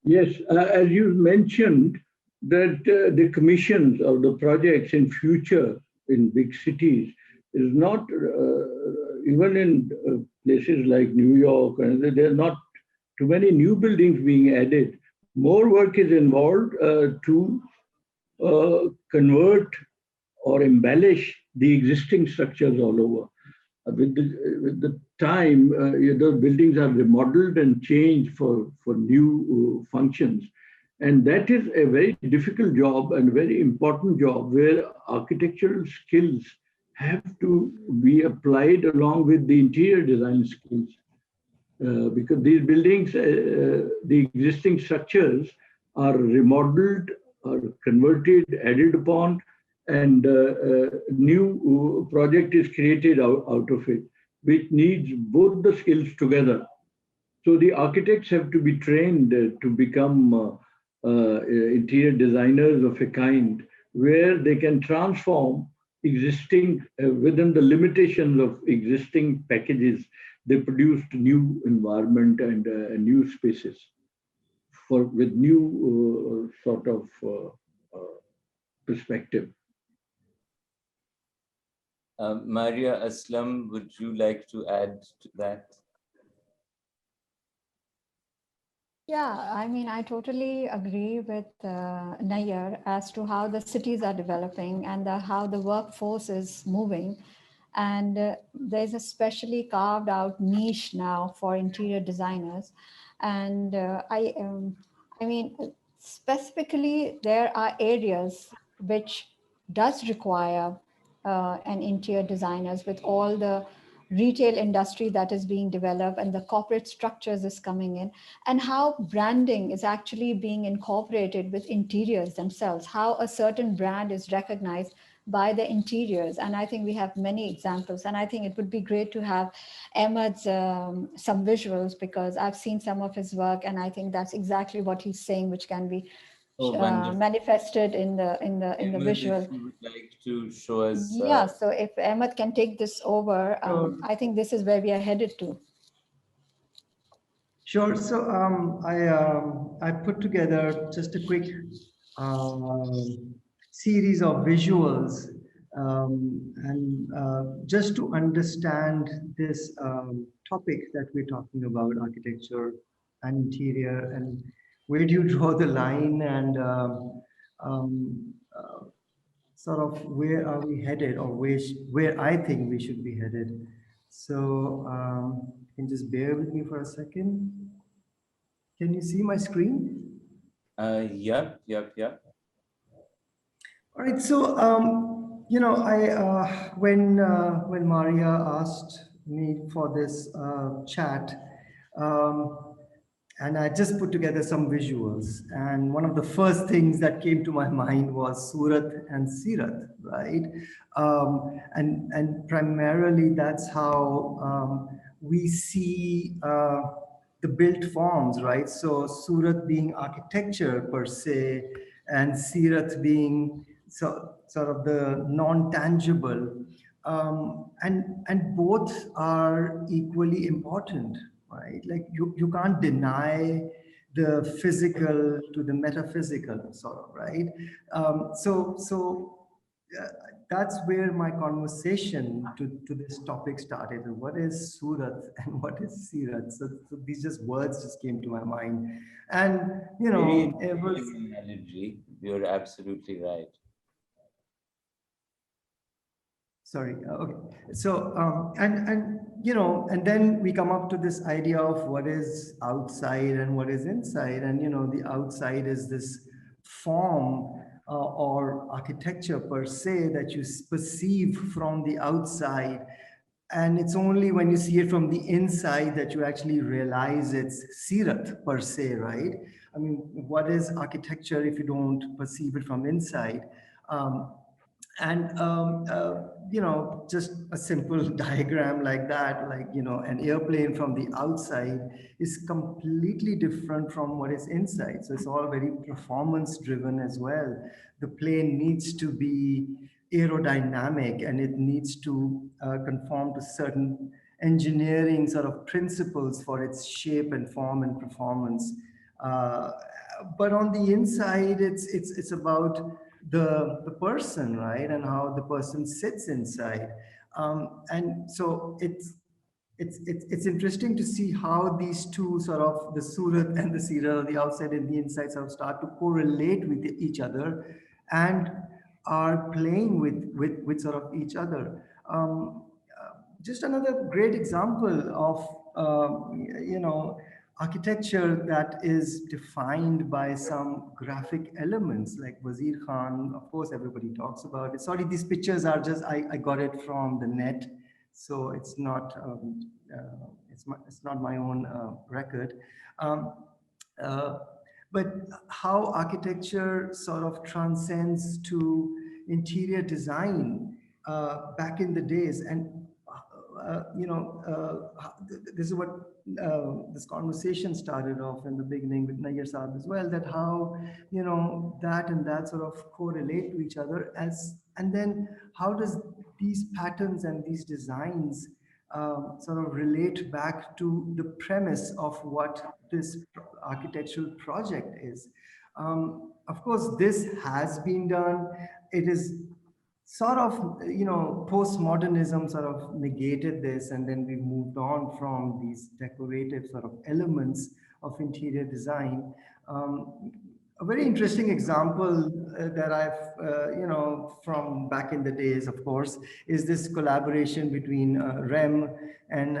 Yes, as you mentioned, that the commissions of the projects in future in big cities is not, even in places like New York, and there are not too many new buildings being added. More work is involved to convert or embellish the existing structures all over. With the time, the buildings are remodeled and changed for new functions. And that is a very difficult job and very important job where architectural skills have to be applied along with the interior design skills. Because these buildings, the existing structures are remodeled, are converted, added upon, and new project is created out of it, which needs both the skills together. So the architects have to be trained to become interior designers of a kind where they can transform existing within the limitations of existing packages. They produced new environment and new spaces for with new sort of perspective. Maria Aslam, would you like to add to that? Yeah, I mean, I totally agree with Nayyar as to how the cities are developing and how the workforce is moving. And there's a specially carved out niche now for interior designers. And I mean, specifically, there are areas which does require an interior designers with all the retail industry that is being developed and the corporate structures is coming in, and how branding is actually being incorporated with interiors themselves, how a certain brand is recognized by the interiors. And I think we have many examples, and I think it would be great to have Ahmed's some visuals, because I've seen some of his work, and I think that's exactly what he's saying, which can be wonderful. manifested in the Ahmed, visual. if you would like to show us. Yeah, so if Ahmed can take this over, I think this is where we are headed to. Sure. So I put together just a quick series of visuals, and just to understand this topic that we're talking about, architecture and interior, and where do you draw the line, and sort of where are we headed, or where I think we should be headed. So you can just bear with me for a second. Can you see my screen? Yep. All right. So you know, when Maria asked me for this chat, and I just put together some visuals, and one of the first things that came to my mind was Surat and Sirat, right? And primarily that's how we see the built forms, right? So Surat being architecture per se, and Sirat being sort of the non-tangible, and both are equally important, right? Like you can't deny the physical to the metaphysical, sort of, right? So that's where my conversation to this topic started. What is Surat and what is Sirat? So these just words just came to my mind, and you know, Very it was. interesting analogy. You're absolutely right. Sorry. Okay. So and you know, and then we come up to this idea of what is outside and what is inside, and you know, the outside is this form or architecture per se that you perceive from the outside, and it's only when you see it from the inside that you actually realize it's sirat per se, right? I mean, what is architecture if you don't perceive it from inside? And you know, just a simple diagram like that, like, you know, an airplane from the outside is completely different from what is inside. So it's all very performance driven as well. The plane needs to be aerodynamic, and it needs to conform to certain engineering sort of principles for its shape and form and performance. But on the inside, it's about the person, right, and how the person sits inside. And so it's interesting to see how these two sort of, the Surat and the Sirat, the outside and the inside, sort of start to correlate with each other and are playing with sort of each other. Just another great example of you know, architecture that is defined by some graphic elements like Wazir Khan. Of course, everybody talks about it. Sorry, these pictures are just, I got it from the net, so it's not it's not my own record. Um, uh, but how architecture sort of transcends to interior design back in the days. And you know, this is what this conversation started off in the beginning with Nayyar Saab as well, that how, you know, that and that sort of correlate to each other, as, and then how does these patterns and these designs sort of relate back to the premise of what this architectural project is. Of course, this has been done. It is sort of, you know, postmodernism sort of negated this, and then we moved on from these decorative sort of elements of interior design. A very interesting example that I've, you know, from back in the days, of course, is this collaboration between Rem and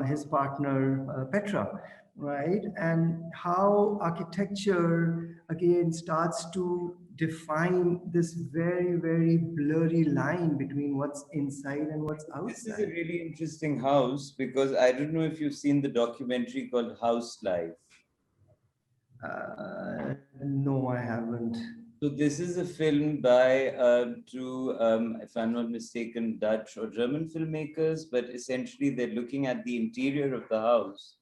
his partner Petra, right? And how architecture again starts to define this very, very blurry line between what's inside and what's This is a outside. really interesting house because I don't know if you've seen the documentary called House Life. No, I haven't. So this is a film by two, if I'm not mistaken, Dutch or German filmmakers, but essentially they're looking at the interior of the house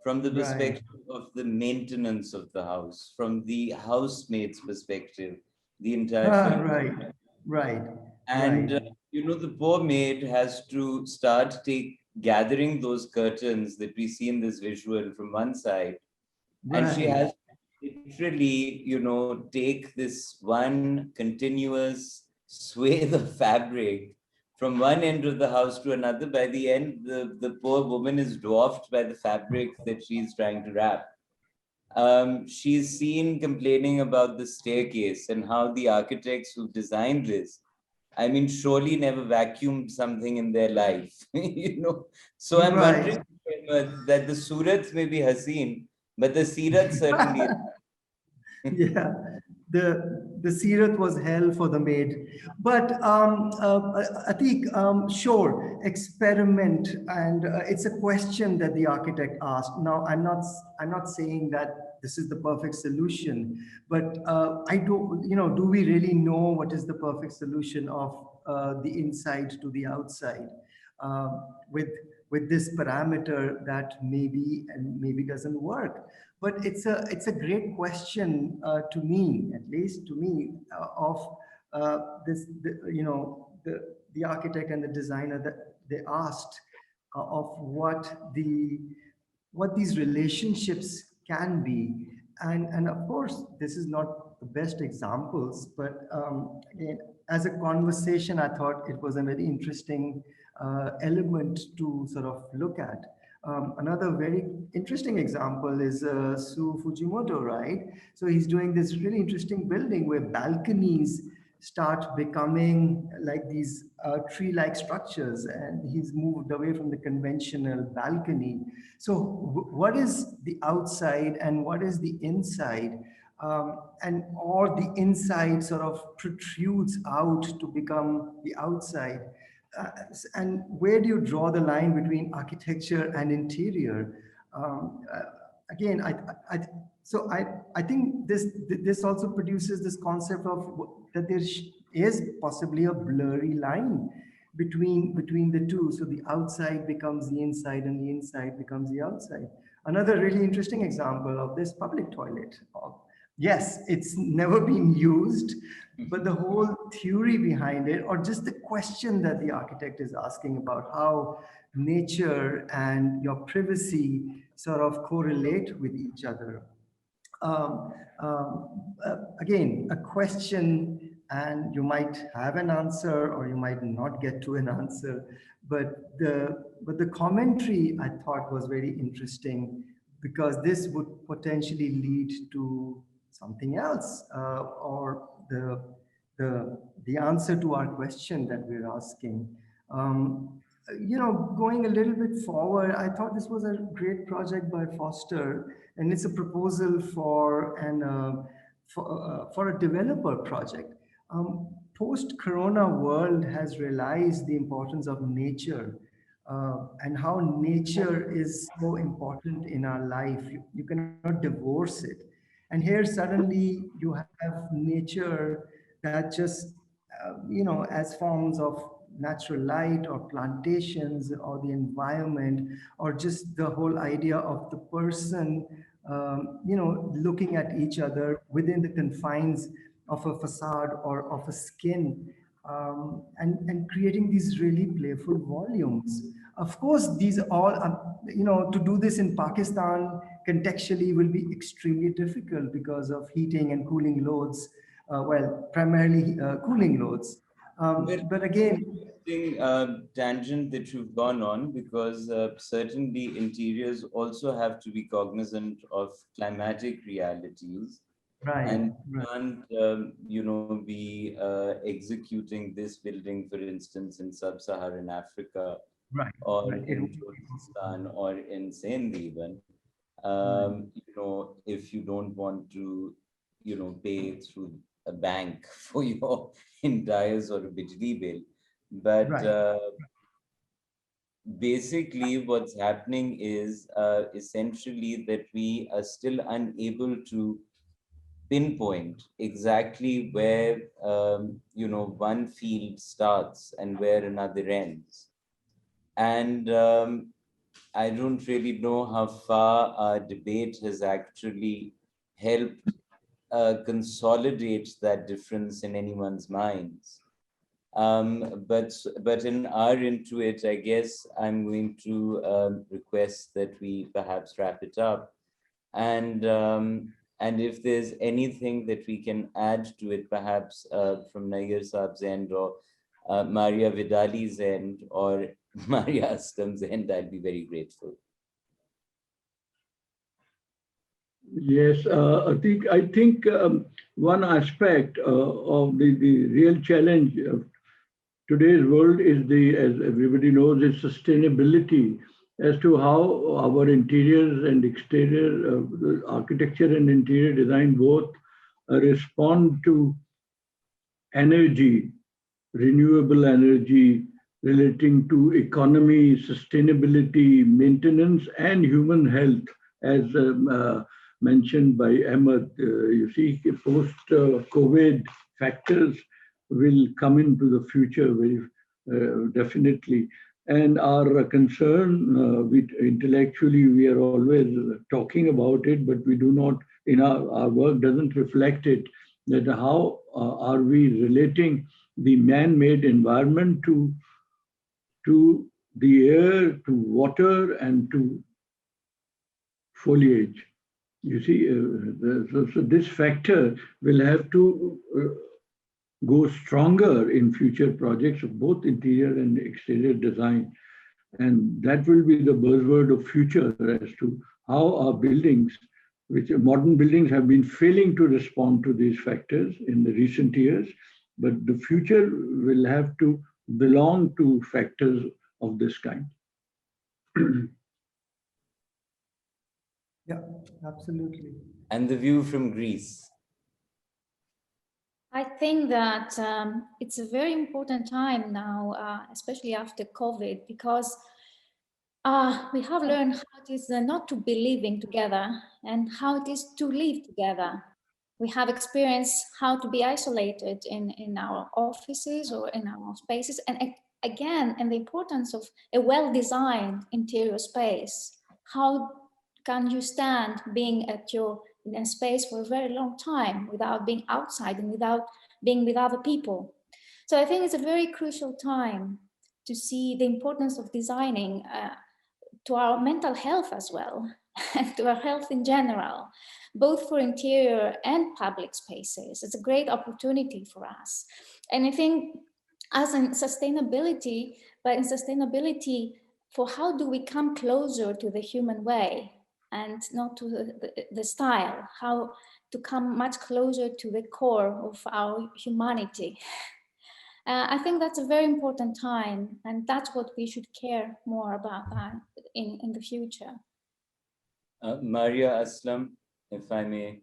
from the Right. perspective of the maintenance of the house, from the housemaid's perspective, the entire film. Right, right, And right, the poor maid has to start gathering those curtains that we see in this visual from one side, and she right, has to literally, take this one continuous swathe of fabric from one end of the house to another. By the end, the poor woman is dwarfed by the fabric that she's trying to wrap. She's seen complaining about the staircase and how the architects who designed this, I mean, surely never vacuumed something in their life, So I'm right. wondering that the Surat may be Haseen, but the Sirat certainly is. Yeah, the Sirat was hell for the maid. But Atik, sure, experiment, and it's a question that the architect asked. Now, I'm not saying that this is the perfect solution, but I don't, do we really know what is the perfect solution of the inside to the outside? With this parameter that maybe and maybe doesn't work. But it's a great question to me, at least to me, of the architect and the designer that they asked of what these relationships can be. And of course, this is not the best examples, but again, as a conversation, I thought it was a very interesting element to sort of look at. Another very interesting example is Fujimoto, right? So he's doing this really interesting building where balconies start becoming like these tree-like structures, and he's moved away from the conventional balcony. So what is the outside and what is the inside? And or the inside sort of protrudes out to become the outside. And where do you draw the line between architecture and interior? Again, so I think this also produces this concept of that there is possibly a blurry line between the two. So the outside becomes the inside, and the inside becomes the outside. Another really interesting example of this public toilet. Yes, it's never been used, but the whole theory behind it, or just the question that the architect is asking about how nature and your privacy sort of correlate with each other. Um, Again, a question, and you might have an answer or you might not get to an answer, but the commentary I thought was very interesting, because this would potentially lead to something else, or the answer to our question that we're asking. Um, Going a little bit forward, I thought this was a great project by Foster, and it's a proposal for a developer project. Post-corona world has realized the importance of nature, and how nature is so important in our life. You cannot divorce it. And here suddenly you have nature that just, as forms of natural light or plantations or the environment, or just the whole idea of the person, looking at each other within the confines of a facade or of a skin, and creating these really playful volumes. Of course, these all, to do this in Pakistan contextually will be extremely difficult because of heating and cooling loads. Well, primarily cooling loads. But again, Interesting tangent that you've gone on, because certainly interiors also have to be cognizant of climatic realities, right, and right, can't be executing this building, for instance, in sub-Saharan Africa right, or right. It in would be possible. Kurdistan or in Sindh even. Right, If you don't want to pay through a bank for your entire sort of Bijli bill. But Right. basically what's happening is essentially that we are still unable to pinpoint exactly where one field starts and where another ends. And I don't really know how far our debate has actually helped consolidate that difference in anyone's minds. But in our into it, I guess I'm going to request that we perhaps wrap it up. And if there's anything that we can add to it, perhaps from Nayyar Saab's end or Maria Vidali's end or Maria Aslam's end, I'll be very grateful. Yes, I think one aspect of the real challenge of today's world is as everybody knows, is sustainability as to how our interiors and exterior the architecture and interior design both respond to energy, renewable energy, relating to economy, sustainability, maintenance, and human health, as mentioned by Ahmed. You see, post-COVID factors will come into the future very definitely. And our concern, intellectually, we are always talking about it, but we do not, in our work doesn't reflect it, that how are we relating the man-made environment to the air, to water, and to foliage. You see, so this factor will have to go stronger in future projects of both interior and exterior design. And that will be the buzzword of future as to how our buildings, which modern buildings have been failing to respond to these factors in the recent years, but the future will have to belong to factors of this kind. Yeah, absolutely. And the view from Greece. I think that it's a very important time now, especially after COVID, because we have learned how it is not to be living together and how it is to live together. We have experienced how to be isolated in our offices or in our spaces. And again, and the importance of a well-designed interior space. How can you stand being in a space for a very long time without being outside and without being with other people? So I think it's a very crucial time to see the importance of designing to our mental health as well, and to our health in general, both for interior and public spaces. It's a great opportunity for us. And I think as in sustainability, but in sustainability, for how do we come closer to the human way and not to the style, how to come much closer to the core of our humanity. I think that's a very important time, and that's what we should care more about that in the future. Maria Aslam, if I may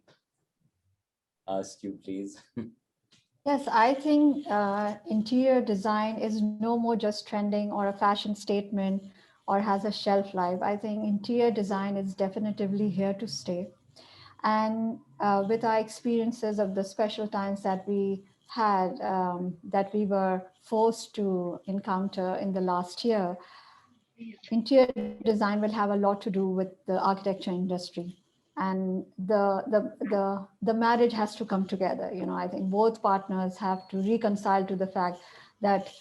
ask you, please. Yes, I think interior design is no more just trending or a fashion statement or has a shelf life. I think interior design is definitively here to stay. And with our experiences of the special times that we had, that we were forced to encounter in the last year, interior design will have a lot to do with the architecture industry. And the marriage has to come together. You know, I think both partners have to reconcile to the fact that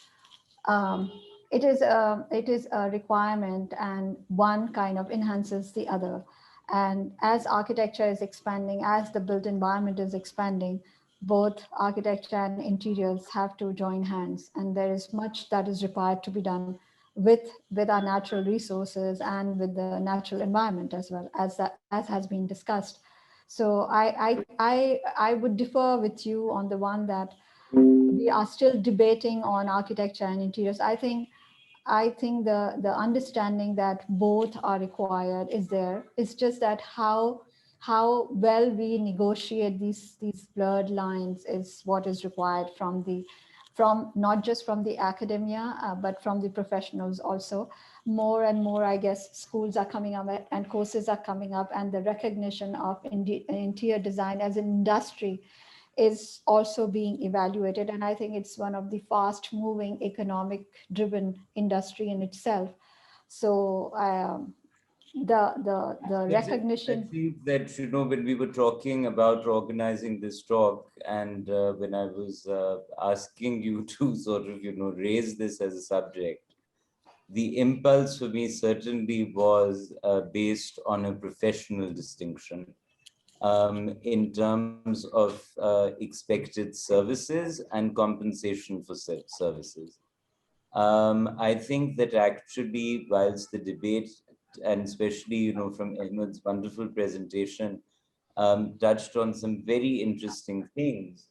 it is a requirement, and one kind of enhances the other. And as architecture is expanding, as the built environment is expanding, both architecture and interiors have to join hands. And there is much that is required to be done with our natural resources and with the natural environment as well, as has been discussed. So I would differ with you on the one that we are still debating on architecture and interiors. I think the understanding that both are required is there. It's just that how how well we negotiate these blurred lines is what is required from not just from the academia, but from the professionals also. More and more, I guess, schools are coming up and courses are coming up, and the recognition of interior design as an industry is also being evaluated. And I think it's one of the fast moving economic driven industry in itself. So the But I recognition. think that, when we were talking about organizing this talk, and when I was asking you to sort of, raise this as a subject, the impulse for me certainly was based on a professional distinction in terms of expected services and compensation for services. I think that actually, whilst the debate, and especially, from Ahmed's wonderful presentation, touched on some very interesting things.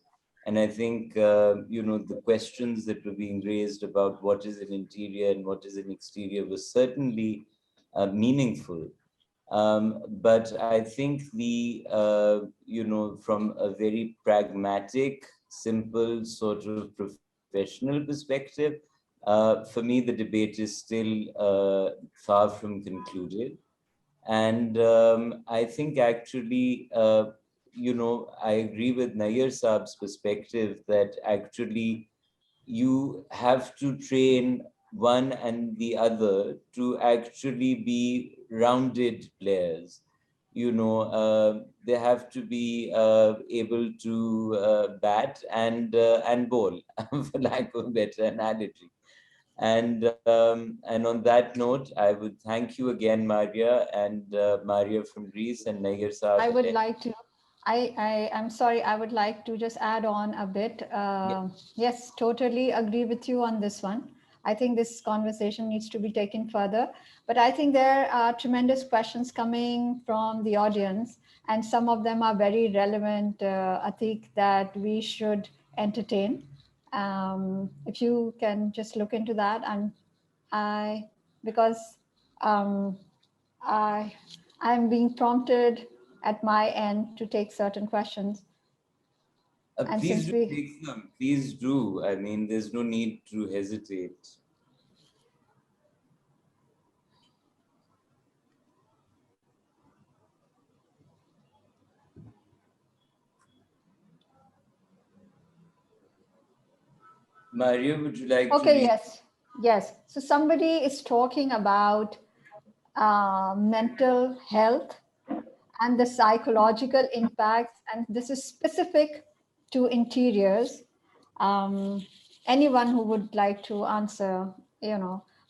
And I think, the questions that were being raised about what is an interior and what is an exterior was certainly meaningful. But I think from a very pragmatic, simple sort of professional perspective, for me, the debate is still far from concluded. And I think actually, I agree with Nayyar Saab's perspective that actually you have to train one and the other to actually be rounded players. They have to be able to bat and bowl, for lack of a better analogy. And on that note, I would thank you again, Maria, and Maria from Greece, and Nayyar Saab. I would like to, I'm sorry, I would like to just add on a bit. Yes, totally agree with you on this one. I think this conversation needs to be taken further, but I think there are tremendous questions coming from the audience, and some of them are very relevant, Atik, that we should entertain. If you can just look into that, and because I'm being prompted at my end to take certain questions. And Please since do take them. Please do. I mean, there's no need to hesitate. Maria, would you like to read? Yes. So somebody is talking about mental health and the psychological impacts, and this is specific to interiors. Anyone who would like to answer,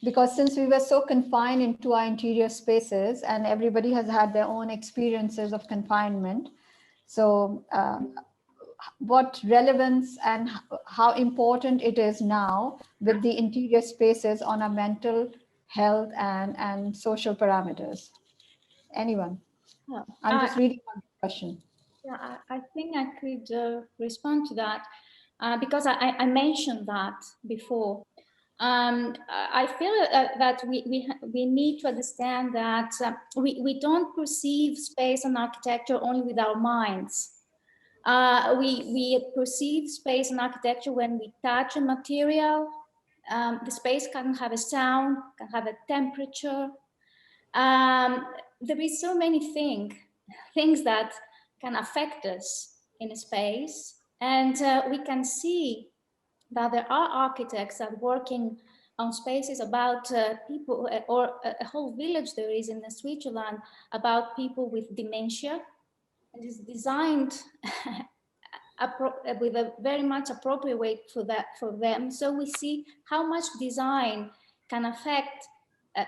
because since we were so confined into our interior spaces and everybody has had their own experiences of confinement. So what relevance and how important it is now with the interior spaces on our mental health and social parameters. Anyone? I'm just reading one question. Yeah, I think I could respond to that because I mentioned that before. I feel that we need to understand that we don't perceive space and architecture only with our minds. We perceive space and architecture when we touch a material. The space can have a sound, can have a temperature. There is so many things that can affect us in a space. And we can see that there are architects that are working on spaces about people, or a whole village there is in Switzerland about people with dementia. And it's designed with a very much appropriate way for them. So we see how much design can affect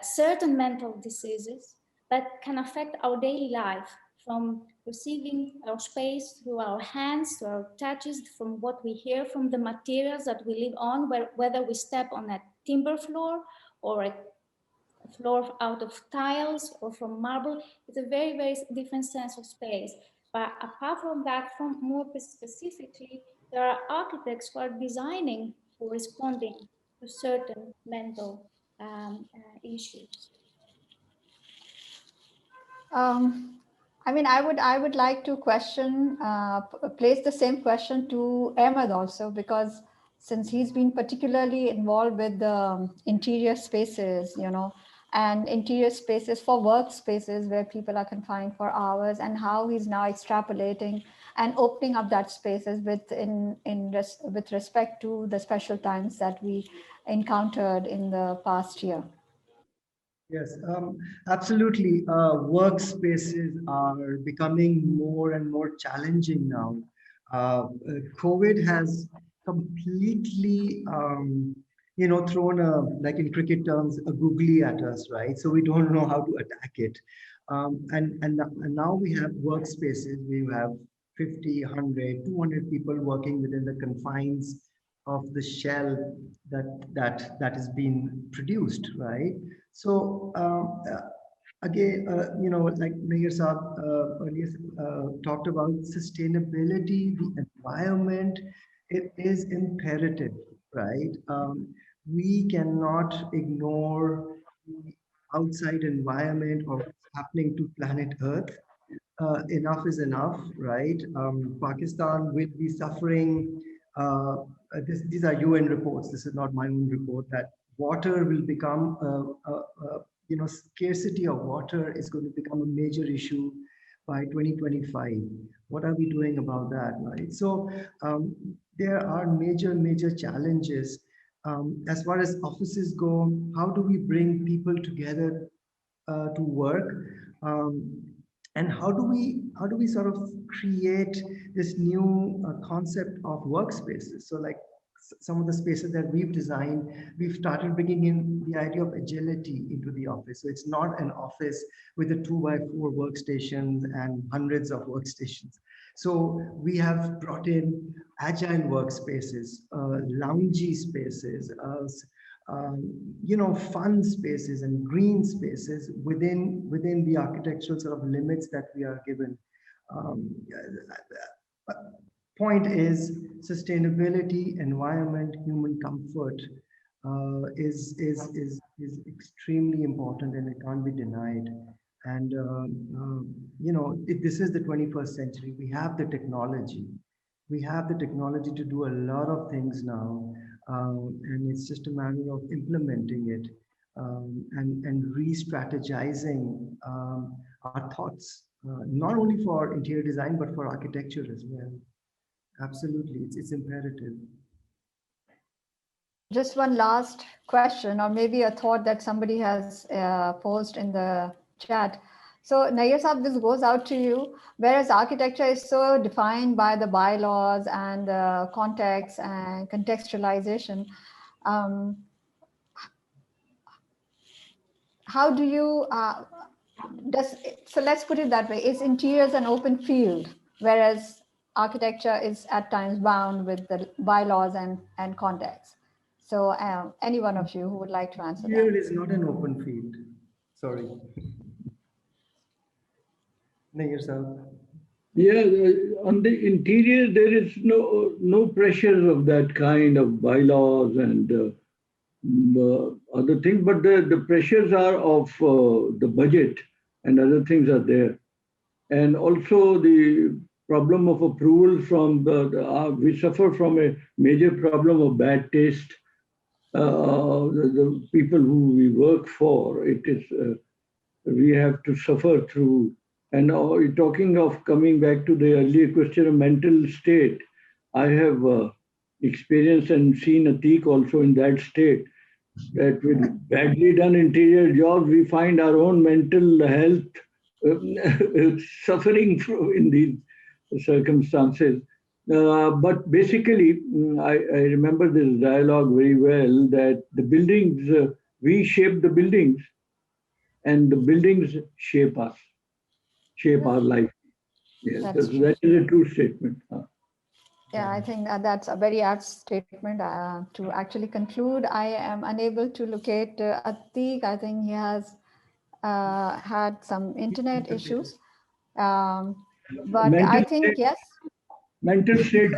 certain mental diseases that can affect our daily life, from perceiving our space through our hands, to our touches, from what we hear from the materials that we live on, whether we step on a timber floor or a floor out of tiles or from marble. It's a very, very different sense of space. But apart from that, from more specifically, there are architects who are designing for responding to certain mental issues. I mean, I would like to place the same question to Ahmed also, because since he's been particularly involved with the interior spaces, and interior spaces for workspaces where people are confined for hours, and how he's now extrapolating and opening up that spaces with respect to the special times that we encountered in the past year. Yes, absolutely. Workspaces are becoming more and more challenging now. COVID has completely, thrown like in cricket terms, a googly at us, right? So we don't know how to attack it. And now we have workspaces. We have 50, 100, 200 people working within the confines of the shell that is being produced, right? So again, like Mayor Saab earlier talked about sustainability, the environment, it is imperative, right? We cannot ignore the outside environment or what's happening to planet Earth. Enough is enough, right? Pakistan will be suffering. These are UN reports. This is not my own report. That water will become, scarcity of water is going to become a major issue by 2025. What are we doing about that, right? So there are major challenges. As far as offices go, how do we bring people together to work? And how do we sort of create this new concept of workspaces? So like some of the spaces that we've designed, we've started bringing in the idea of agility into the office. So it's not an office with a 2x4 workstations and hundreds of workstations. So we have brought in agile workspaces, loungy spaces, fun spaces and green spaces within the architectural sort of limits that we are given. Um, Point is sustainability, environment, human comfort is extremely important, and it can't be denied. And this is the 21st century. We have the technology. We have the technology to do a lot of things now, and it's just a matter of implementing it and re-strategizing our thoughts, not only for interior design but for architecture as well. Absolutely, it's imperative. Just one last question, or maybe a thought that somebody has posed in the chat. So Nayyar Saab, this goes out to you. Whereas architecture is so defined by the bylaws and the context and contextualization, how do you, so let's put it that way, is interiors an open field, whereas architecture is at times bound with the bylaws and context? So any one of you who would like to answer Here that? is not an open field. Sorry. Nayyar Saab. Yeah, on the interior, there is no pressure of that kind of bylaws and other things, but the pressures are of the budget and other things are there. And also the problem of approval from we suffer from a major problem of bad taste. The people who we work for, it is we have to suffer through. And now talking of coming back to the earlier question of mental state, I have experienced and seen Ateek also in that state, that with badly done interior jobs, we find our own mental health suffering in these circumstances. But basically, I remember this dialogue very well, that the buildings, we shape the buildings and the buildings shape us, shape our life. Yes, that is a true statement. Yeah, I think that's a very apt statement. To actually conclude, I am unable to locate Ateek. I think he has had some internet issues. But I think, yes. Mental state.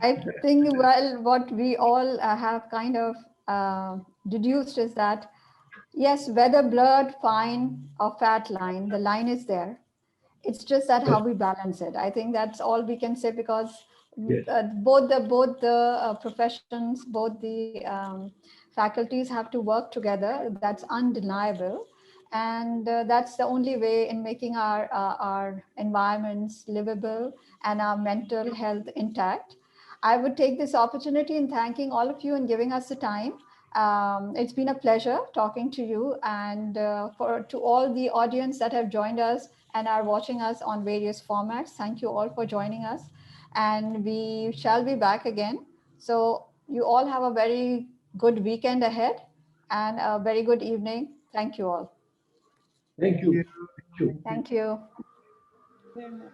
I think, well, what we all have kind of deduced is that Yes, whether blurred, fine, or fat line, the line is there. It's just that how we balance it. I think that's all we can say, because Yes. both the professions, both the faculties have to work together. That's undeniable, and that's the only way in making our environments livable and our mental health intact. I would take this opportunity in thanking all of you and giving us the time. It's been a pleasure talking to you, and to all the audience that have joined us and are watching us on various formats. Thank you all for joining us, and we shall be back again. So you all have a very good weekend ahead and a very good evening. Thank you all. Thank you. Thank you. Thank you. Thank you. Very much.